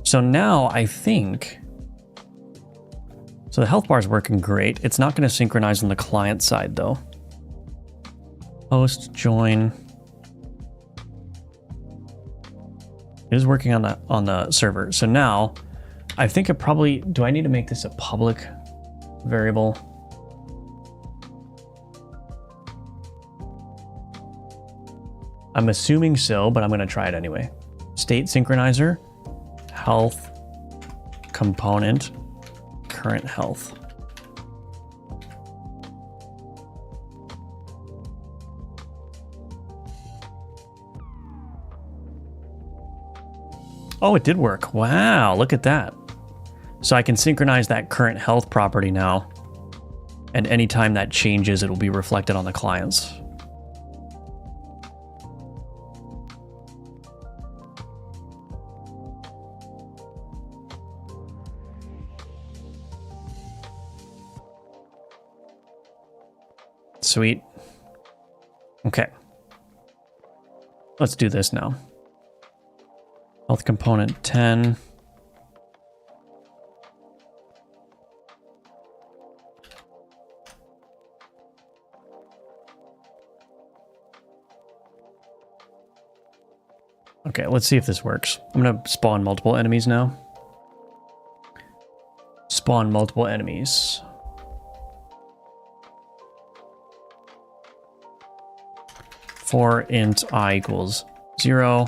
So now I think... So the health bar is working great. It's not going to synchronize on the client side though. Host join. It is working on the server. So now I think it probably... Do I need to make this a public variable? I'm assuming so, but I'm going to try it anyway. State synchronizer, health component, current health. Oh, it did work. Wow, look at that. So I can synchronize that current health property now. And anytime that changes, it'll be reflected on the clients. Sweet. Okay. Let's do this now. Health component 10. Okay, let's see if this works. I'm gonna spawn multiple enemies now. Spawn multiple enemies. For int I equals 0,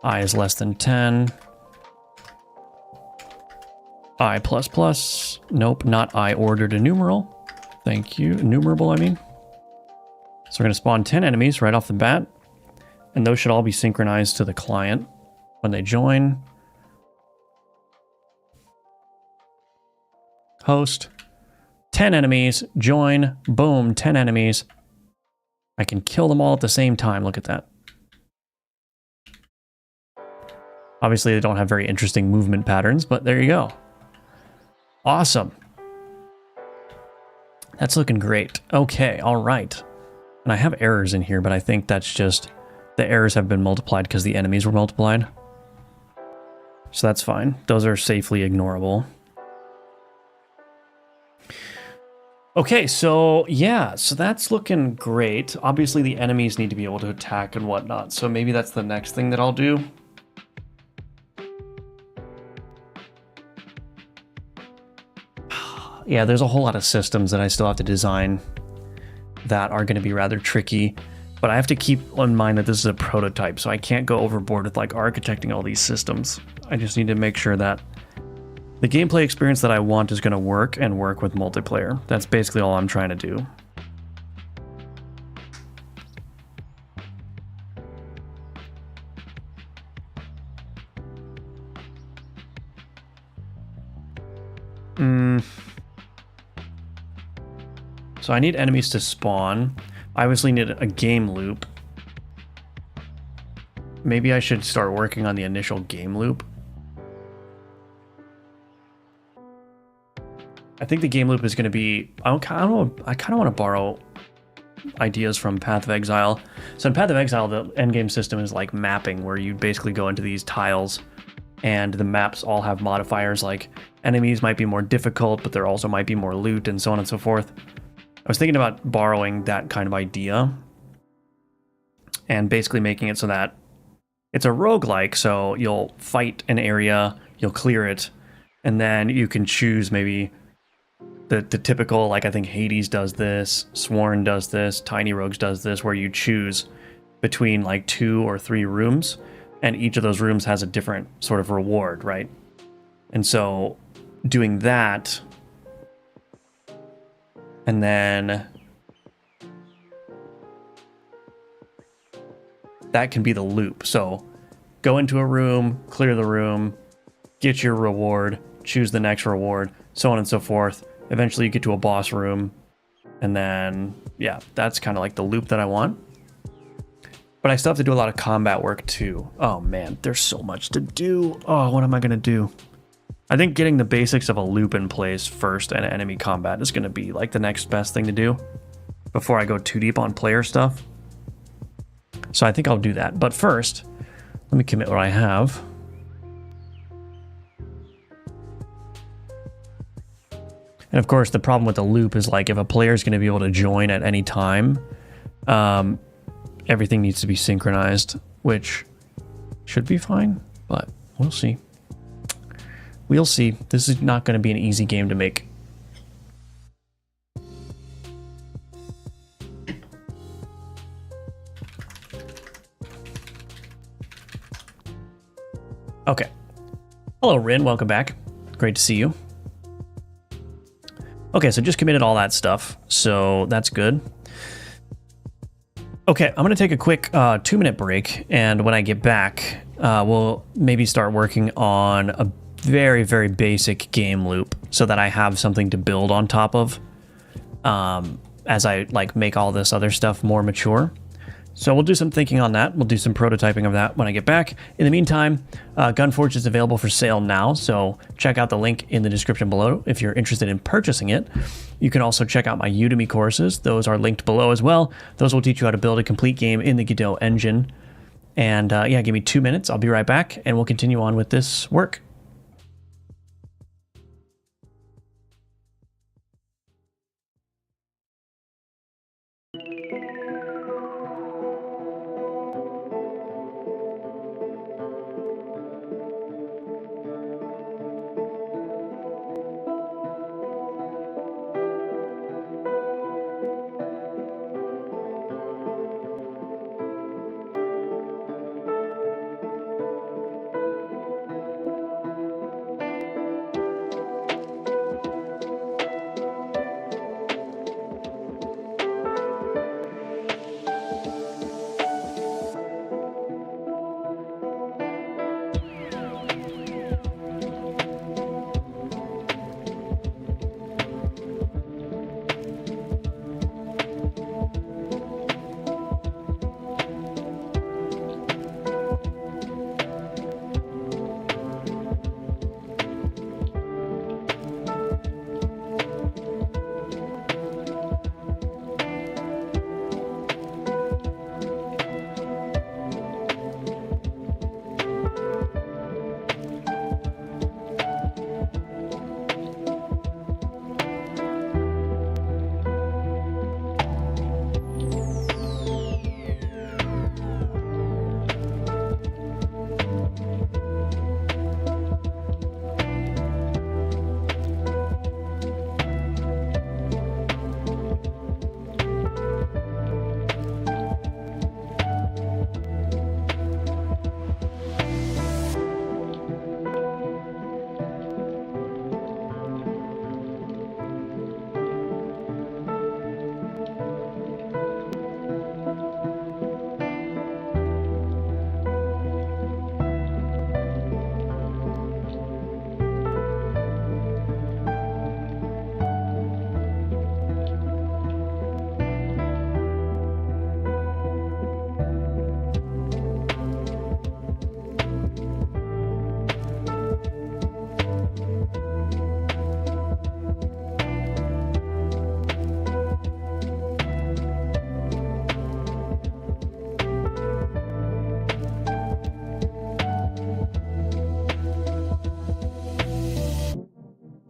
I is less than 10, I plus plus, nope, not I ordered a numeral. Thank you, enumerable I mean. So we're gonna spawn 10 enemies right off the bat, and those should all be synchronized to the client when they join. Host, 10 enemies, join, boom, 10 enemies. I can kill them all at the same time. Look at that. Obviously, they don't have very interesting movement patterns, but there you go. Awesome. That's looking great. Okay, all right. And I have errors in here, but I think that's just the errors have been multiplied because the enemies were multiplied. So that's fine. Those are safely ignorable. Okay, so yeah, so that's looking great. Obviously, the enemies need to be able to attack and whatnot, so maybe that's the next thing that I'll do. Yeah, there's a whole lot of systems that I still have to design that are going to be rather tricky, but I have to keep in mind that this is a prototype, so I can't go overboard with like architecting all these systems. I just need to make sure that the gameplay experience that I want is going to work and work with multiplayer. That's basically all I'm trying to do. So I need enemies to spawn. I obviously need a game loop. Maybe I should start working on the initial game loop. I think the game loop is going to be, I kind of want to borrow ideas from Path of Exile. So in Path of Exile, the endgame system is like mapping, where you basically go into these tiles and the maps all have modifiers like enemies might be more difficult, but there also might be more loot and so on and so forth. I was thinking about borrowing that kind of idea and basically making it so that it's a roguelike, so you'll fight an area, you'll clear it, and then you can choose maybe the typical, like I think Hades does this, Sworn does this, Tiny Rogues does this, where you choose between like 2 or 3 rooms, and each of those rooms has a different sort of reward, right? And so doing that, and then that can be the loop. So go into a room, clear the room, get your reward, choose the next reward, so on and so forth. Eventually you get to a boss room, and then, yeah, that's kind of like the loop that I want. But I still have to do a lot of combat work too. Oh man, there's so much to do. Oh, what am I gonna do? I think getting the basics of a loop in place first and enemy combat is gonna be like the next best thing to do before I go too deep on player stuff. So I think I'll do that. But first, let me commit what I have. And of course, the problem with the loop is like if a player is going to be able to join at any time, everything needs to be synchronized, which should be fine, but we'll see. We'll see. This is not going to be an easy game to make. Okay. Hello, Rin. Welcome back. Great to see you. Okay, so just committed all that stuff, so that's good. Okay, I'm going to take a quick 2-minute break, and when I get back, we'll maybe start working on a very, very basic game loop so that I have something to build on top of as I like make all this other stuff more mature. So we'll do some thinking on that. We'll do some prototyping of that when I get back. In the meantime, Gunforge is available for sale now, so check out the link in the description below if you're interested in purchasing it. You can also check out my Udemy courses. Those are linked below as well. Those will teach you how to build a complete game in the Godot engine. And yeah, give me 2 minutes. I'll be right back, and we'll continue on with this work.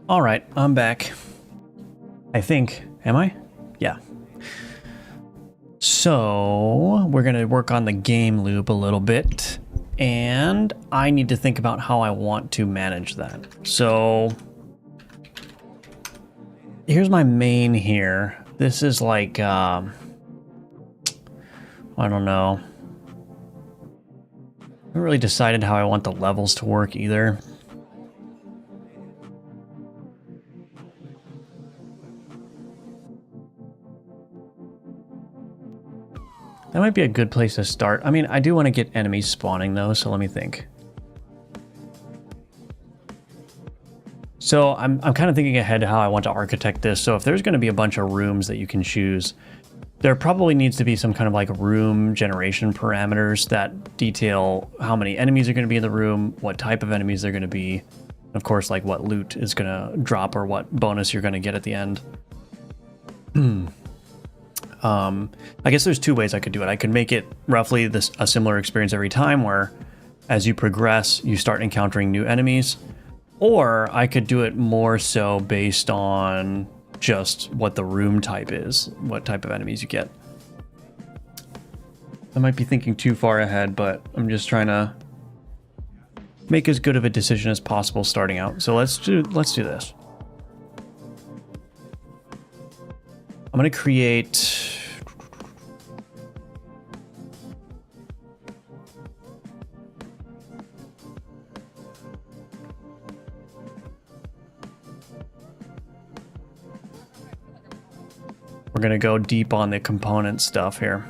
All right, I'm back. I think, am I? Yeah. So we're gonna work on the game loop a little bit, and I need to think about how I want to manage that. So here's my main here. This is like, I don't know. I haven't really decided how I want the levels to work either. That might be a good place to start. I mean, I do want to get enemies spawning though, so let me think. So I'm kind of thinking ahead to how I want to architect this. So if there's going to be a bunch of rooms that you can choose, there probably needs to be some kind of like room generation parameters that detail how many enemies are going to be in the room, what type of enemies they're going to be, of course, like what loot is going to drop or what bonus you're going to get at the end. I guess there's two ways I could do it. I could make it roughly a similar experience every time where as you progress, you start encountering new enemies, or I could do it more so based on just what the room type is, what type of enemies you get. I might be thinking too far ahead, but I'm just trying to make as good of a decision as possible starting out. So let's do this. I'm going to create... We're going to go deep on the component stuff here.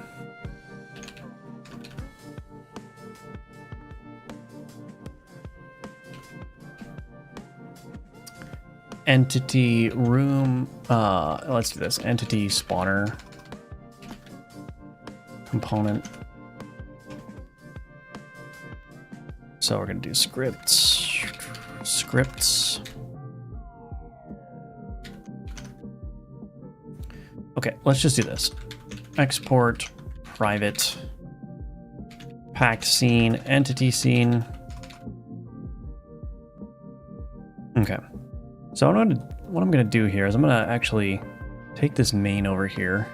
Entity room, let's do this. Entity spawner component. So we're going to do scripts. Okay, let's just do this. Export private packed scene, entity scene. Okay. So what I'm going to do here is I'm going to actually take this main over here.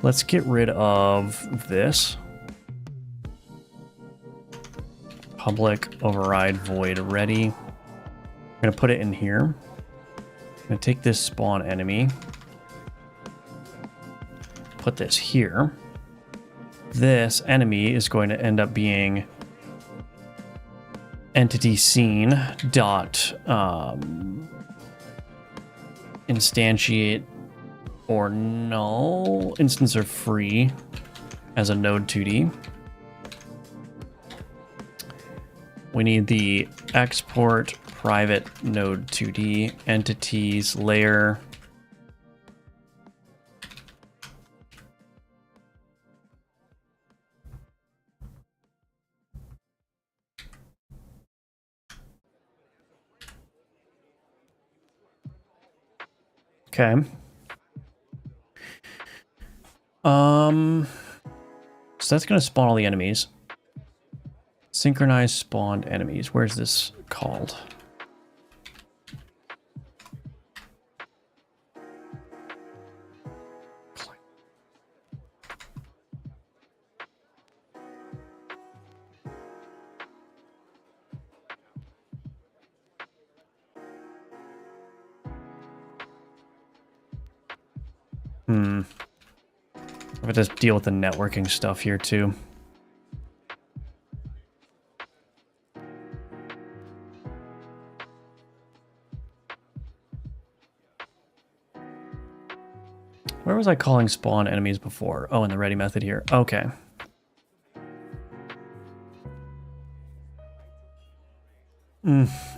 Let's get rid of this. Public override void ready. I'm going to put it in here. I'm going to take this spawn enemy. Put this here. This enemy is going to end up being entity scene dot instantiate or null instance are free as a node 2D. We need the export private node 2D entities layer. Okay. So that's going to spawn all the enemies. Synchronize spawned enemies. Where's this called? I have to deal with the networking stuff here too. Where was I calling spawn enemies before? Oh, in the ready method here. Okay.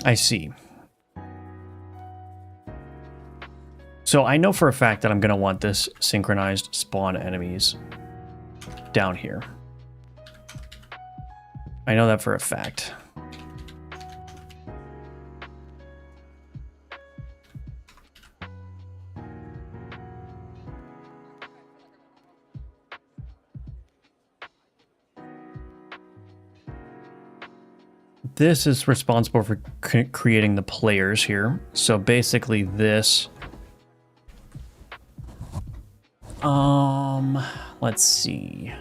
I see. So I know for a fact that I'm going to want this synchronized spawn enemies down here. I know that for a fact. This is responsible for creating the players here. So basically this... let's see.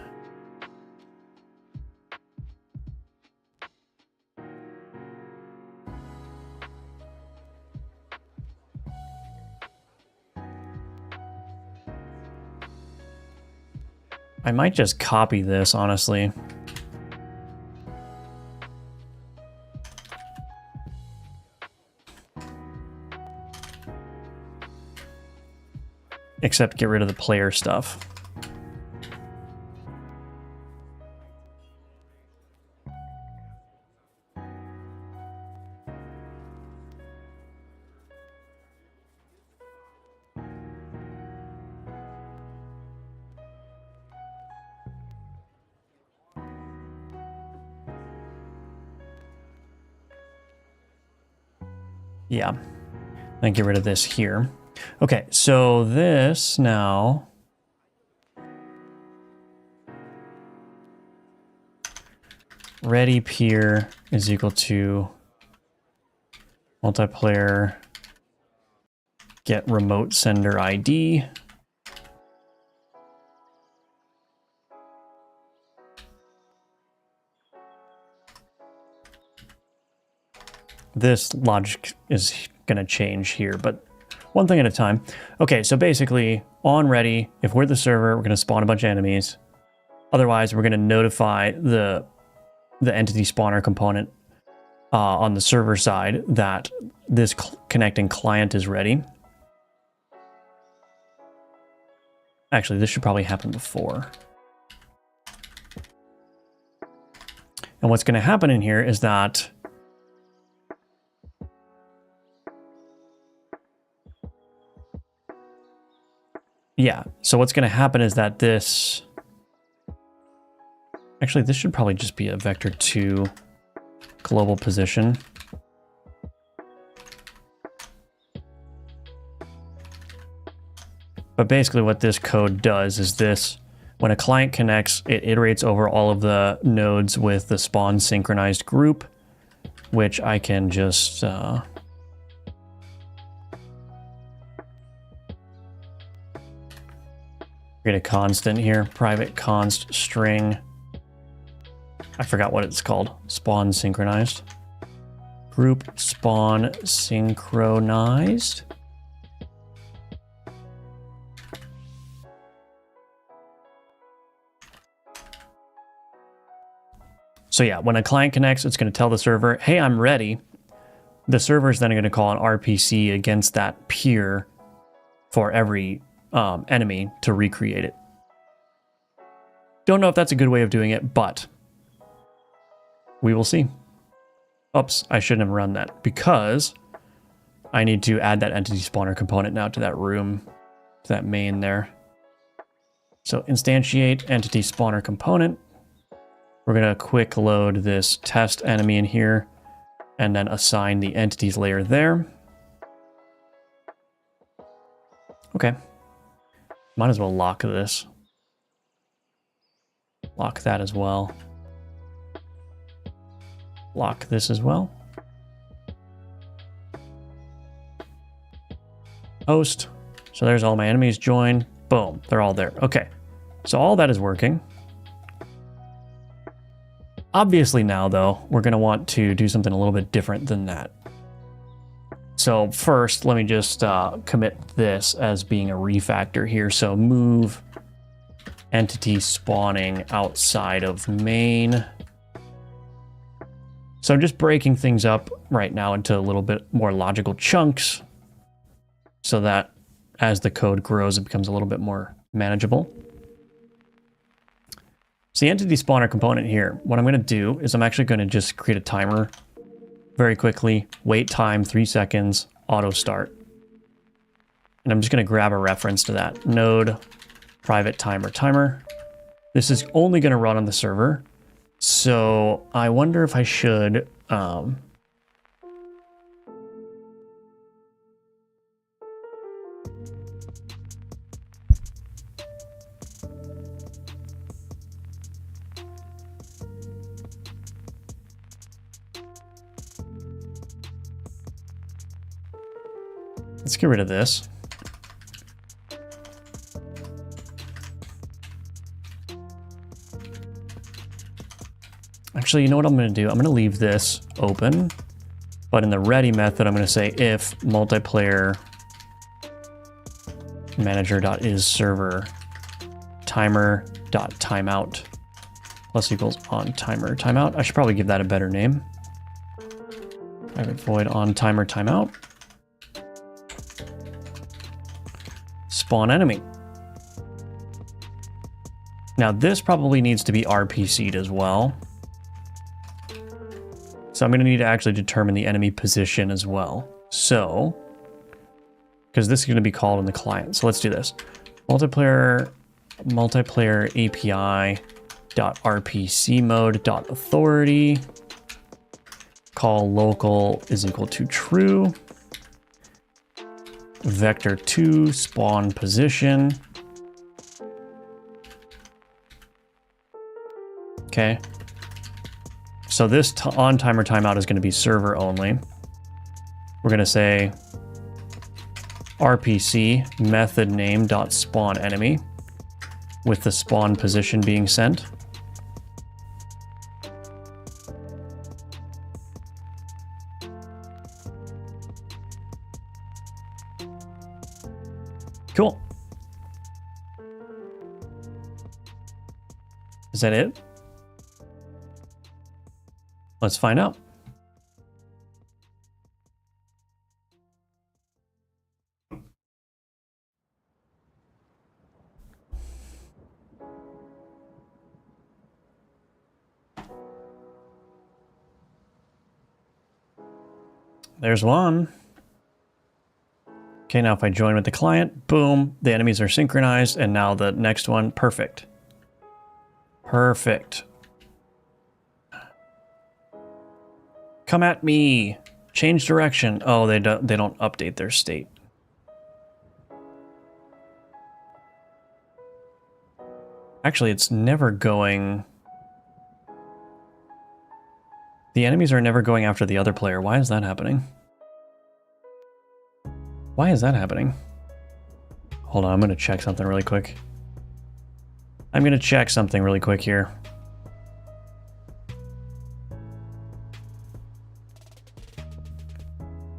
I might just copy this, honestly. Except get rid of the player stuff. Yeah, then get rid of this here. Okay, so this now ready peer is equal to multiplayer get remote sender ID. This logic is going to change here, but one thing at a time. Okay, so basically on ready, if we're the server, we're going to spawn a bunch of enemies. Otherwise, we're going to notify the entity spawner component on the server side that this connecting client is ready. Actually, this should probably happen before. And what's going to happen in here is that yeah, so what's going to happen is that this Actually, this should probably just be a vector2 global position. But basically what this code does is this: when a client connects, it iterates over all of the nodes with the spawn synchronized group, which I can just create a constant here, private const string. I forgot what it's called. Spawn synchronized. Group spawn synchronized. So yeah, when a client connects, it's going to tell the server, hey, I'm ready. The server is then going to call an RPC against that peer for every enemy to recreate it. Don't know if that's a good way of doing it, but we will see. Oops, I shouldn't have run that because I need to add that entity spawner component now to that room, to that main there. So instantiate entity spawner component. We're going to quick load this test enemy in here and then assign the entities layer there. Okay. Might as well lock this. Lock that as well. Lock this as well. Host. So there's all my enemies join. Boom. They're all there. Okay. So all that is working. Obviously now, though, we're going to want to do something a little bit different than that. So first, let me just commit this as being a refactor here. So move entity spawning outside of main. So I'm just breaking things up right now into a little bit more logical chunks so that as the code grows, it becomes a little bit more manageable. So the entity spawner component here, what I'm going to do is I'm actually going to just create a timer very quickly, wait time 3 seconds, auto start. And I'm just going to grab a reference to that node, private timer. This is only going to run on the server. So I wonder if I should let's get rid of this. Actually, you know what I'm going to do? I'm going to leave this open, but in the ready method, I'm going to say if multiplayer manager.isServer timer.timeout plus equals on timer timeout. I should probably give that a better name. Private void on timer timeout. Spawn enemy. Now this probably needs to be RPC'd as well. So I'm going to need to actually determine the enemy position as well. So, because this is going to be called in the client. So let's do this. Multiplayer API dot RPC mode dot authority. Call local is equal to true. Vector2 spawn position. Okay. So this on timer timeout is going to be server only. We're going to say RPC method name dot spawn enemy with the spawn position being sent. Cool. Is that it? Let's find out. There's one. Okay, now if I join with the client, boom, the enemies are synchronized, and now the next one, perfect. Perfect. Come at me. Change direction. Oh, they don't update their state. Actually, it's never going... The enemies are never going after the other player. Why is that happening? Why is that happening? Hold on, I'm going to check something really quick. I'm going to check something really quick here.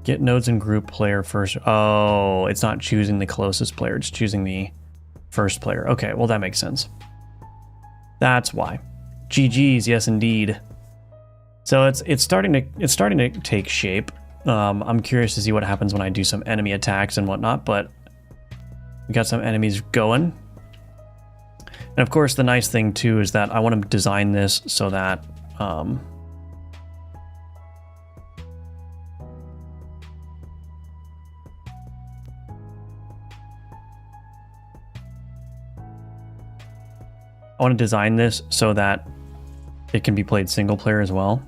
Get nodes and group player first. Oh, it's not choosing the closest player. It's choosing the first player. Okay, well that makes sense. That's why. GG's, yes indeed. So it's starting to take shape. I'm curious to see what happens when I do some enemy attacks and whatnot, but we got some enemies going. And of course, the nice thing too is that I want to design this so that I want to design this so that it can be played single player as well.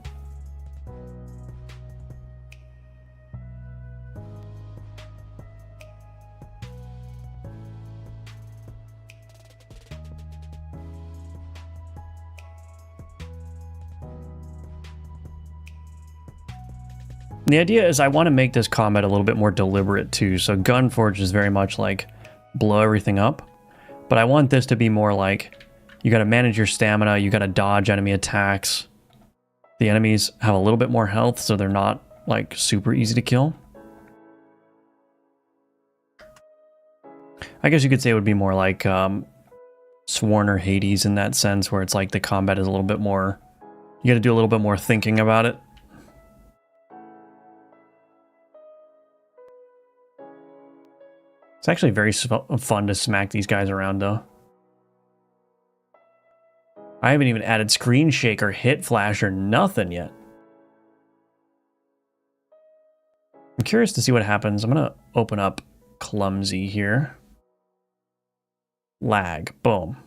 The idea is I want to make this combat a little bit more deliberate too. So Gunforge is very much like blow everything up, but I want this to be more like you got to manage your stamina, you got to dodge enemy attacks. The enemies have a little bit more health, so they're not like super easy to kill. I guess you could say it would be more like Sworn or Hades in that sense, where it's like the combat is a little bit more, you got to do a little bit more thinking about it. It's actually very fun to smack these guys around though. I haven't even added screen shake or hit flash or nothing yet. I'm curious to see what happens. I'm going to open up Clumsy here. Lag. Boom.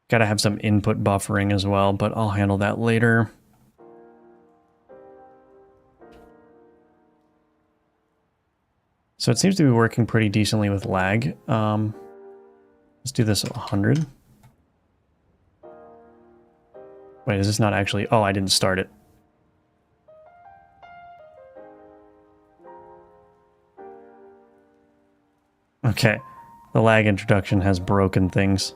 Got to have some input buffering as well, but I'll handle that later. So it seems to be working pretty decently with lag. Let's do this at 100. Wait, is this not actually... Oh, I didn't start it. Okay. The lag introduction has broken things.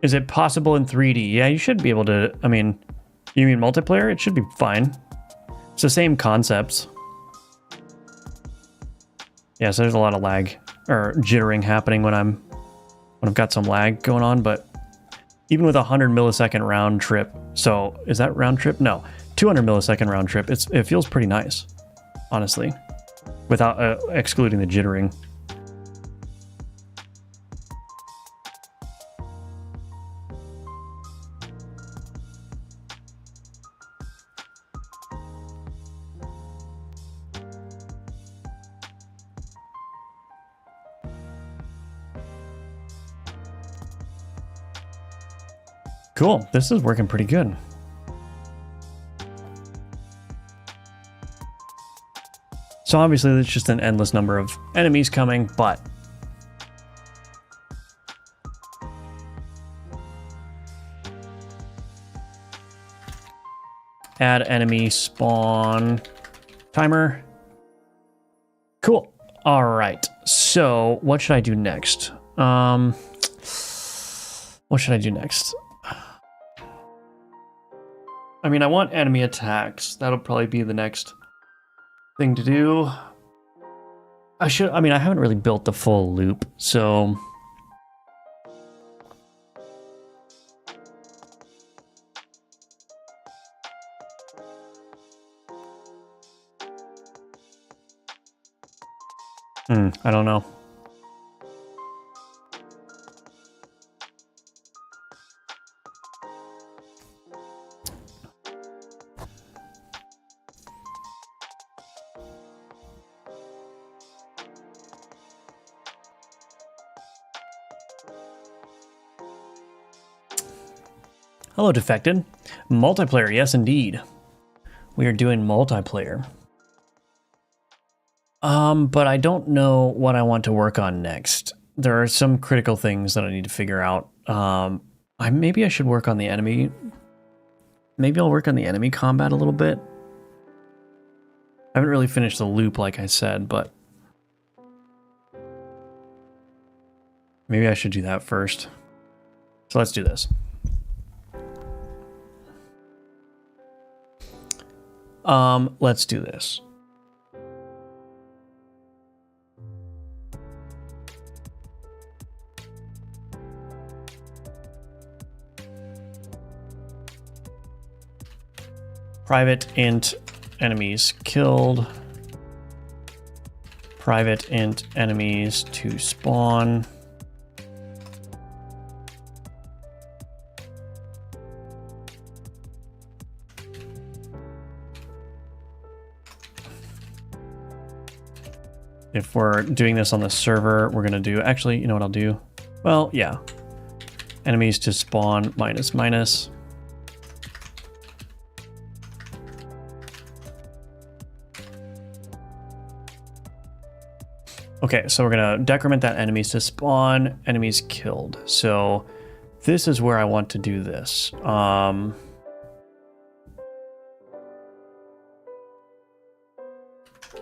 Is it possible in 3D? Yeah, you should be able to... I mean, you mean multiplayer? It should be fine. It's the same concepts. Yeah, so there's a lot of lag or jittering happening when I've got some lag going on, but even with a 100 millisecond round trip, so is that round trip? No, 200 millisecond round trip. It feels pretty nice, honestly, without excluding the jittering. Cool, this is working pretty good. So obviously there's just an endless number of enemies coming, but add enemy spawn timer. Cool. All right. So what should I do next? What should I do next? I mean, I want enemy attacks. That'll probably be the next thing to do. I haven't really built the full loop, so... I don't know. Hello, Defected. Multiplayer, yes indeed. We are doing multiplayer. But I don't know what I want to work on next. There are some critical things that I need to figure out. Maybe I should work on the enemy. Maybe I'll work on the enemy combat a little bit. I haven't really finished the loop like I said, but maybe I should do that first. So let's do this. Let's do this. Private int enemies killed. Private int enemies to spawn. If we're doing this on the server, we're gonna do, actually, you know what I'll do? Well, yeah. Enemies to spawn minus minus. Okay, so we're gonna decrement that enemies to spawn, enemies killed. So this is where I want to do this.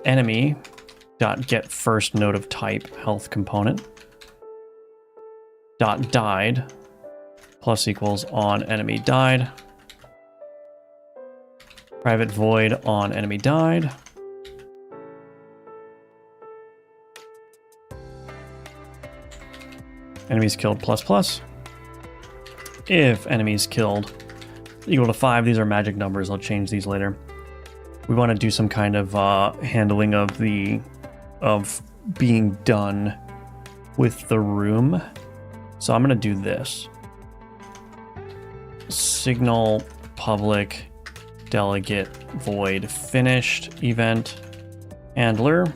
Enemy dot get first node of type health component dot died plus equals on enemy died. Private void on enemy died. Enemies killed plus plus. If enemies killed equal to 5, these are magic numbers. I'll change these later. We want to do some kind of handling of being done with the room. So I'm going to do this. Signal public delegate void finished event handler.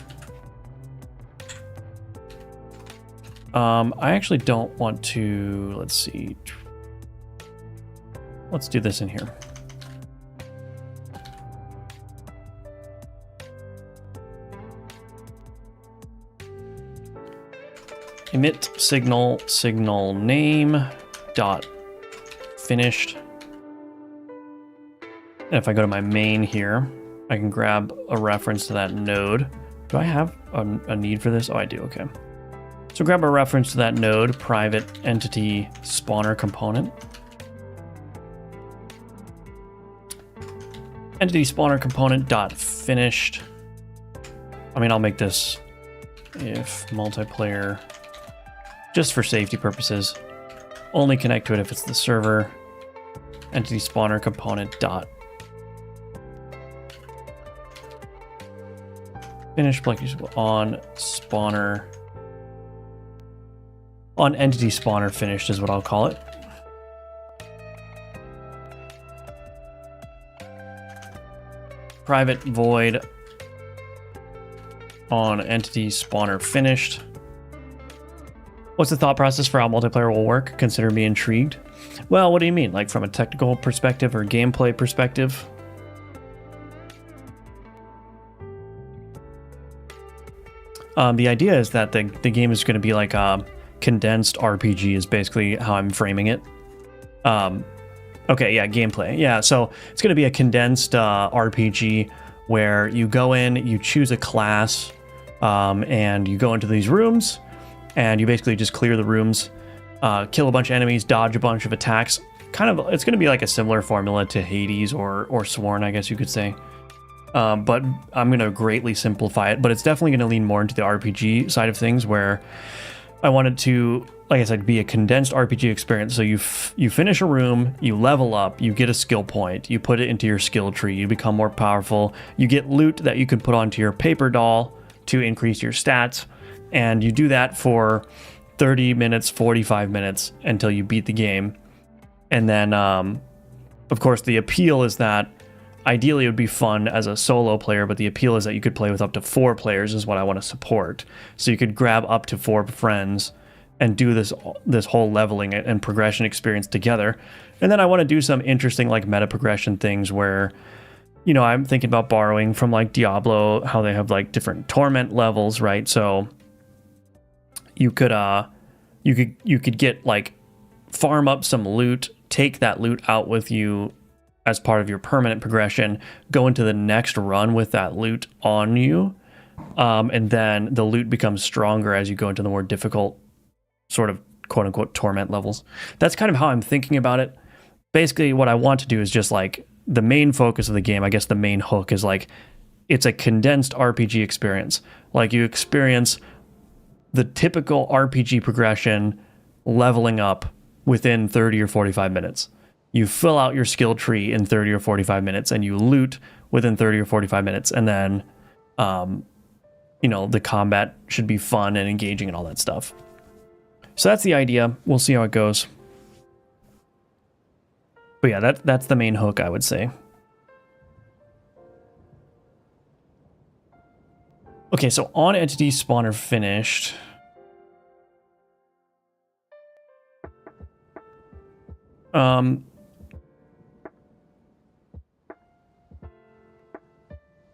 I actually don't want to, let's see. Let's do this in here. Emit signal name dot finished. And if I go to my main here, I can grab a reference to that node. Do I have a need for this? Oh, I do. Okay. So grab a reference to that node, private entity spawner component. Entity spawner component dot finished. I mean, I'll make this if multiplayer, just for safety purposes. Only connect to it if it's the server. Entity spawner component dot finish on spawner. On entity spawner finished is what I'll call it. Private void on entity spawner finished. What's the thought process for how multiplayer will work? Consider me intrigued. Well, what do you mean? Like from a technical perspective or gameplay perspective? The idea is that the game is going to be like a condensed RPG is basically how I'm framing it. Okay, yeah, gameplay. Yeah, so it's going to be a condensed RPG where you go in, you choose a class, and you go into these rooms, and you basically just clear the rooms, kill a bunch of enemies, dodge a bunch of attacks. Kind of, it's going to be like a similar formula to Hades or Sworn, I guess you could say. But I'm going to greatly simplify it, but it's definitely going to lean more into the RPG side of things where I wanted to, like I said, be a condensed RPG experience. So you finish a room, you level up, you get a skill point, you put it into your skill tree, you become more powerful, you get loot that you can put onto your paper doll to increase your stats, and you do that for 30 minutes, 45 minutes until you beat the game. And then, of course, the appeal is that ideally it would be fun as a solo player, but the appeal is that you could play with up to 4 players is what I want to support. So you could grab up to 4 friends and do this whole leveling and progression experience together. And then I want to do some interesting like meta progression things where, you know, I'm thinking about borrowing from like Diablo, how they have like different torment levels, right? So you could get like farm up some loot, take that loot out with you as part of your permanent progression, go into the next run with that loot on you, and then the loot becomes stronger as you go into the more difficult sort of quote-unquote torment levels. That's kind of how I'm thinking about it. Basically, what I want to do is just like the main focus of the game, I guess the main hook is like, it's a condensed RPG experience. Like you experience the typical RPG progression leveling up within 30 or 45 minutes. You fill out your skill tree in 30 or 45 minutes and you loot within 30 or 45 minutes. And then, you know, the combat should be fun and engaging and all that stuff. So that's the idea. We'll see how it goes. But yeah, that's the main hook, I would say. Okay, so on entity spawner finished.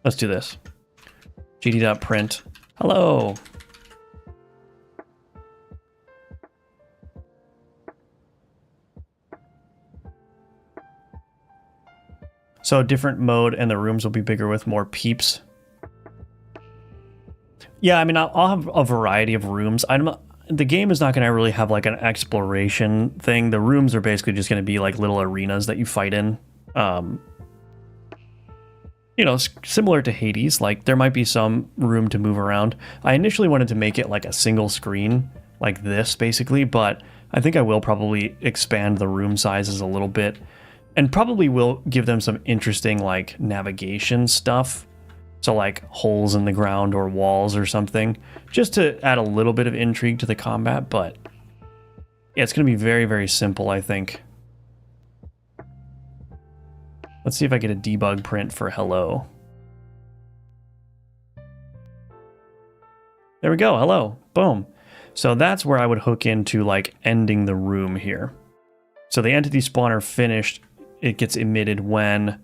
Let's do this. gd.print. Hello. So different mode and the rooms will be bigger with more peeps. Yeah, I mean, I'll have a variety of rooms. The game is not going to really have like an exploration thing. The rooms are basically just going to be like little arenas that you fight in. You know, similar to Hades, like there might be some room to move around. I initially wanted to make it like a single screen like this basically, but I think I will probably expand the room sizes a little bit and probably will give them some interesting like navigation stuff. So like holes in the ground or walls or something, just to add a little bit of intrigue to the combat. But yeah, it's going to be very, very simple, I think. Let's see if I get a debug print for hello. There we go. Hello. Boom. So that's where I would hook into like ending the room here. So the entity spawner finished. It gets emitted when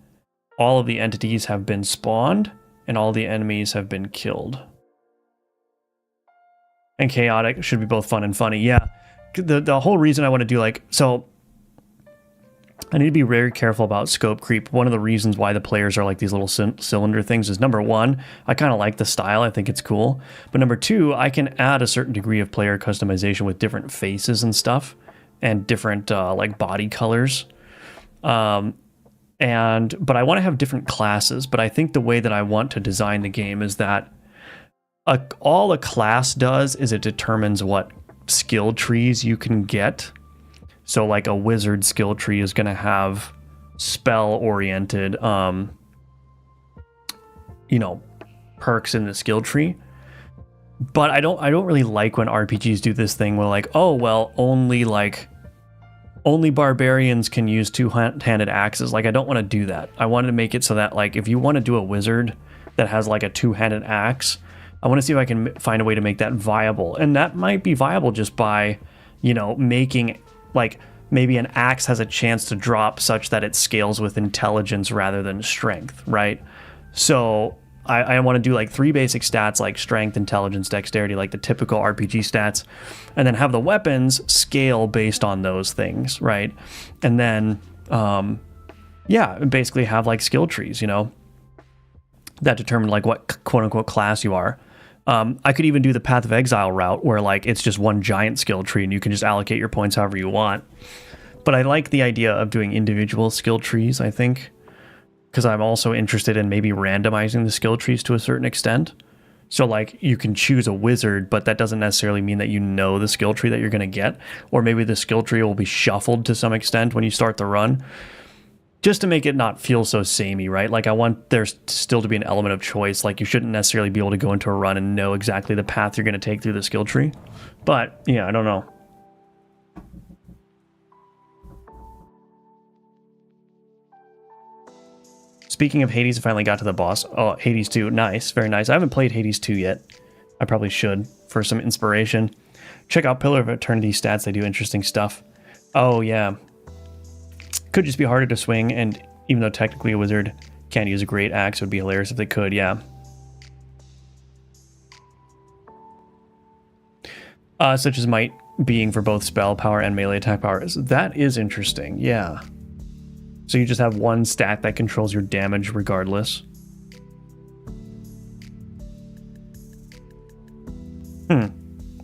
all of the entities have been spawned and all the enemies have been killed. And chaotic should be both fun and funny. Yeah, the whole reason I want to do like, so I need to be very careful about scope creep. One of the reasons why the players are like these little cylinder things is number one, I kind of like the style. I think it's cool. But number two, I can add a certain degree of player customization with different faces and stuff and different like body colors. But I want to have different classes, but I think the way that I want to design the game is that all a class does is it determines what skill trees you can get. So like a wizard skill tree is going to have spell oriented, you know, perks in the skill tree. But I don't really like when RPGs do this thing where like, oh, well, only barbarians can use two-handed axes. Like, I don't want to do that. I wanted to make it so that, like, if you want to do a wizard that has, like, a two-handed axe, I want to see if I can find a way to make that viable. And that might be viable just by, you know, making, like, maybe an axe has a chance to drop such that it scales with intelligence rather than strength, right? So I want to do, like, 3 basic stats, like strength, intelligence, dexterity, like the typical RPG stats, and then have the weapons scale based on those things, right? And then, yeah, basically have, like, skill trees, you know, that determine, like, what quote-unquote class you are. I could even do the Path of Exile route where, like, it's just one giant skill tree and you can just allocate your points however you want. But I like the idea of doing individual skill trees, I think, because I'm also interested in maybe randomizing the skill trees to a certain extent. So, like, you can choose a wizard, but that doesn't necessarily mean that you know the skill tree that you're going to get. Or maybe the skill tree will be shuffled to some extent when you start the run, just to make it not feel so samey, right? Like, I want there still to be an element of choice. Like, you shouldn't necessarily be able to go into a run and know exactly the path you're going to take through the skill tree. But, yeah, I don't know. Speaking of Hades, I finally got to the boss. Oh, Hades 2. Nice. Very nice. I haven't played Hades 2 yet. I probably should for some inspiration. Check out Pillar of Eternity stats. They do interesting stuff. Oh, yeah. Could just be harder to swing, and even though technically a wizard can't use a great axe, it would be hilarious if they could, yeah. Such as might being for both spell power and melee attack power. That is interesting, yeah. So you just have one stat that controls your damage regardless.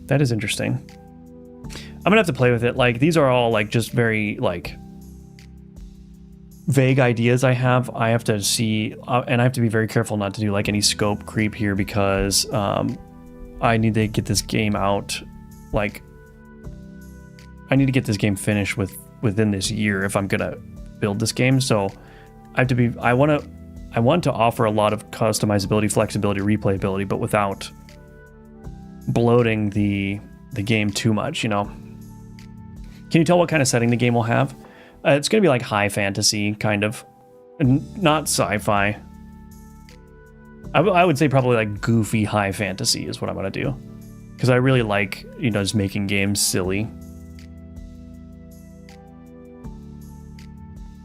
That is interesting. I'm gonna have to play with it. Like, these are all like just very like vague ideas I have. I have to see, and I have to be very careful not to do like any scope creep here, because I need to get this game out. Like, I need to get this game finished within this year if I'm gonna build this game. So I have to be. I want to offer a lot of customizability, flexibility, replayability, but without bloating the game too much, you know. Can you tell what kind of setting the game will have? It's going to be like high fantasy, kind of. Not sci-fi. I would say probably like goofy high fantasy is what I'm going to do. Because I really like, you know, just making games silly.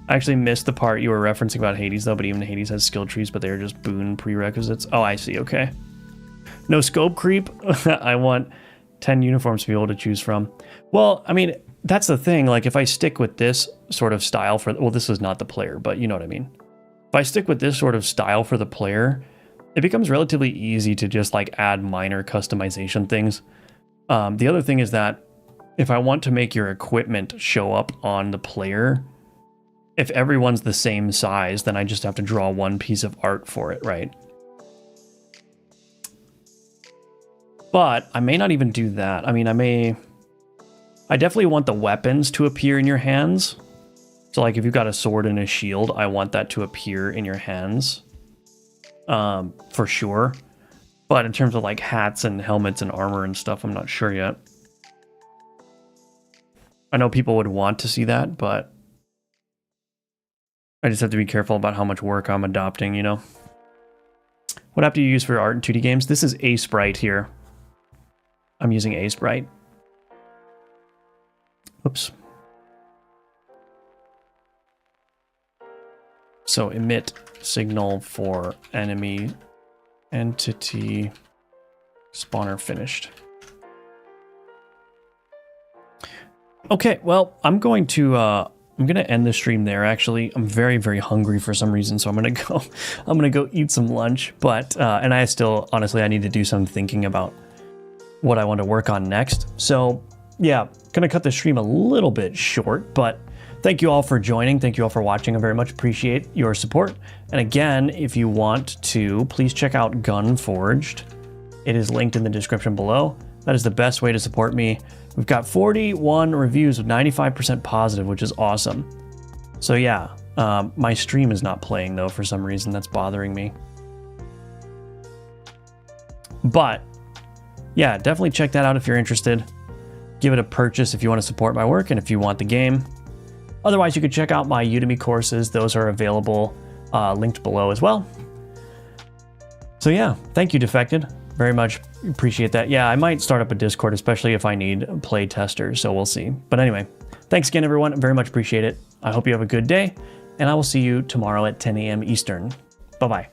I actually missed the part you were referencing about Hades, though, but even Hades has skill trees, but they're just boon prerequisites. Oh, I see, okay. No scope creep. I want 10 uniforms to be able to choose from. Well, I mean, that's the thing. Like, if I stick with this sort of style for, well, this is not the player, but you know what I mean. If I stick with this sort of style for the player, it becomes relatively easy to just like add minor customization things. The other thing is that if I want to make your equipment show up on the player, if everyone's the same size, then I just have to draw one piece of art for it, right? But I may not even do that. I mean, I definitely want the weapons to appear in your hands. So like if you've got a sword and a shield, I want that to appear in your hands. For sure. But in terms of like hats and helmets and armor and stuff, I'm not sure yet. I know people would want to see that, but I just have to be careful about how much work I'm adopting, you know? What app do you use for art in 2D games? This is Sprite here. I'm using Sprite. Oops. So emit signal for enemy entity spawner finished. Okay, well, I'm going to end the stream there. Actually, I'm very, very hungry for some reason, so I'm gonna go eat some lunch. But and I still, honestly, I need to do some thinking about what I want to work on next. So yeah, gonna cut the stream a little bit short, but thank you all for joining. Thank you all for watching. I very much appreciate your support. And again, if you want to, please check out Gunforged. It is linked in the description below. That is the best way to support me. We've got 41 reviews with 95% positive, which is awesome. So yeah, my stream is not playing though for some reason. That's bothering me. But yeah, definitely check that out if you're interested. Give it a purchase if you want to support my work and if you want the game. Otherwise, you could check out my Udemy courses. Those are available, linked below as well. So yeah, thank you, Defected. Very much appreciate that. Yeah, I might start up a Discord, especially if I need play testers, so we'll see. But anyway, thanks again, everyone. Very much appreciate it. I hope you have a good day, and I will see you tomorrow at 10 a.m. Eastern. Bye-bye.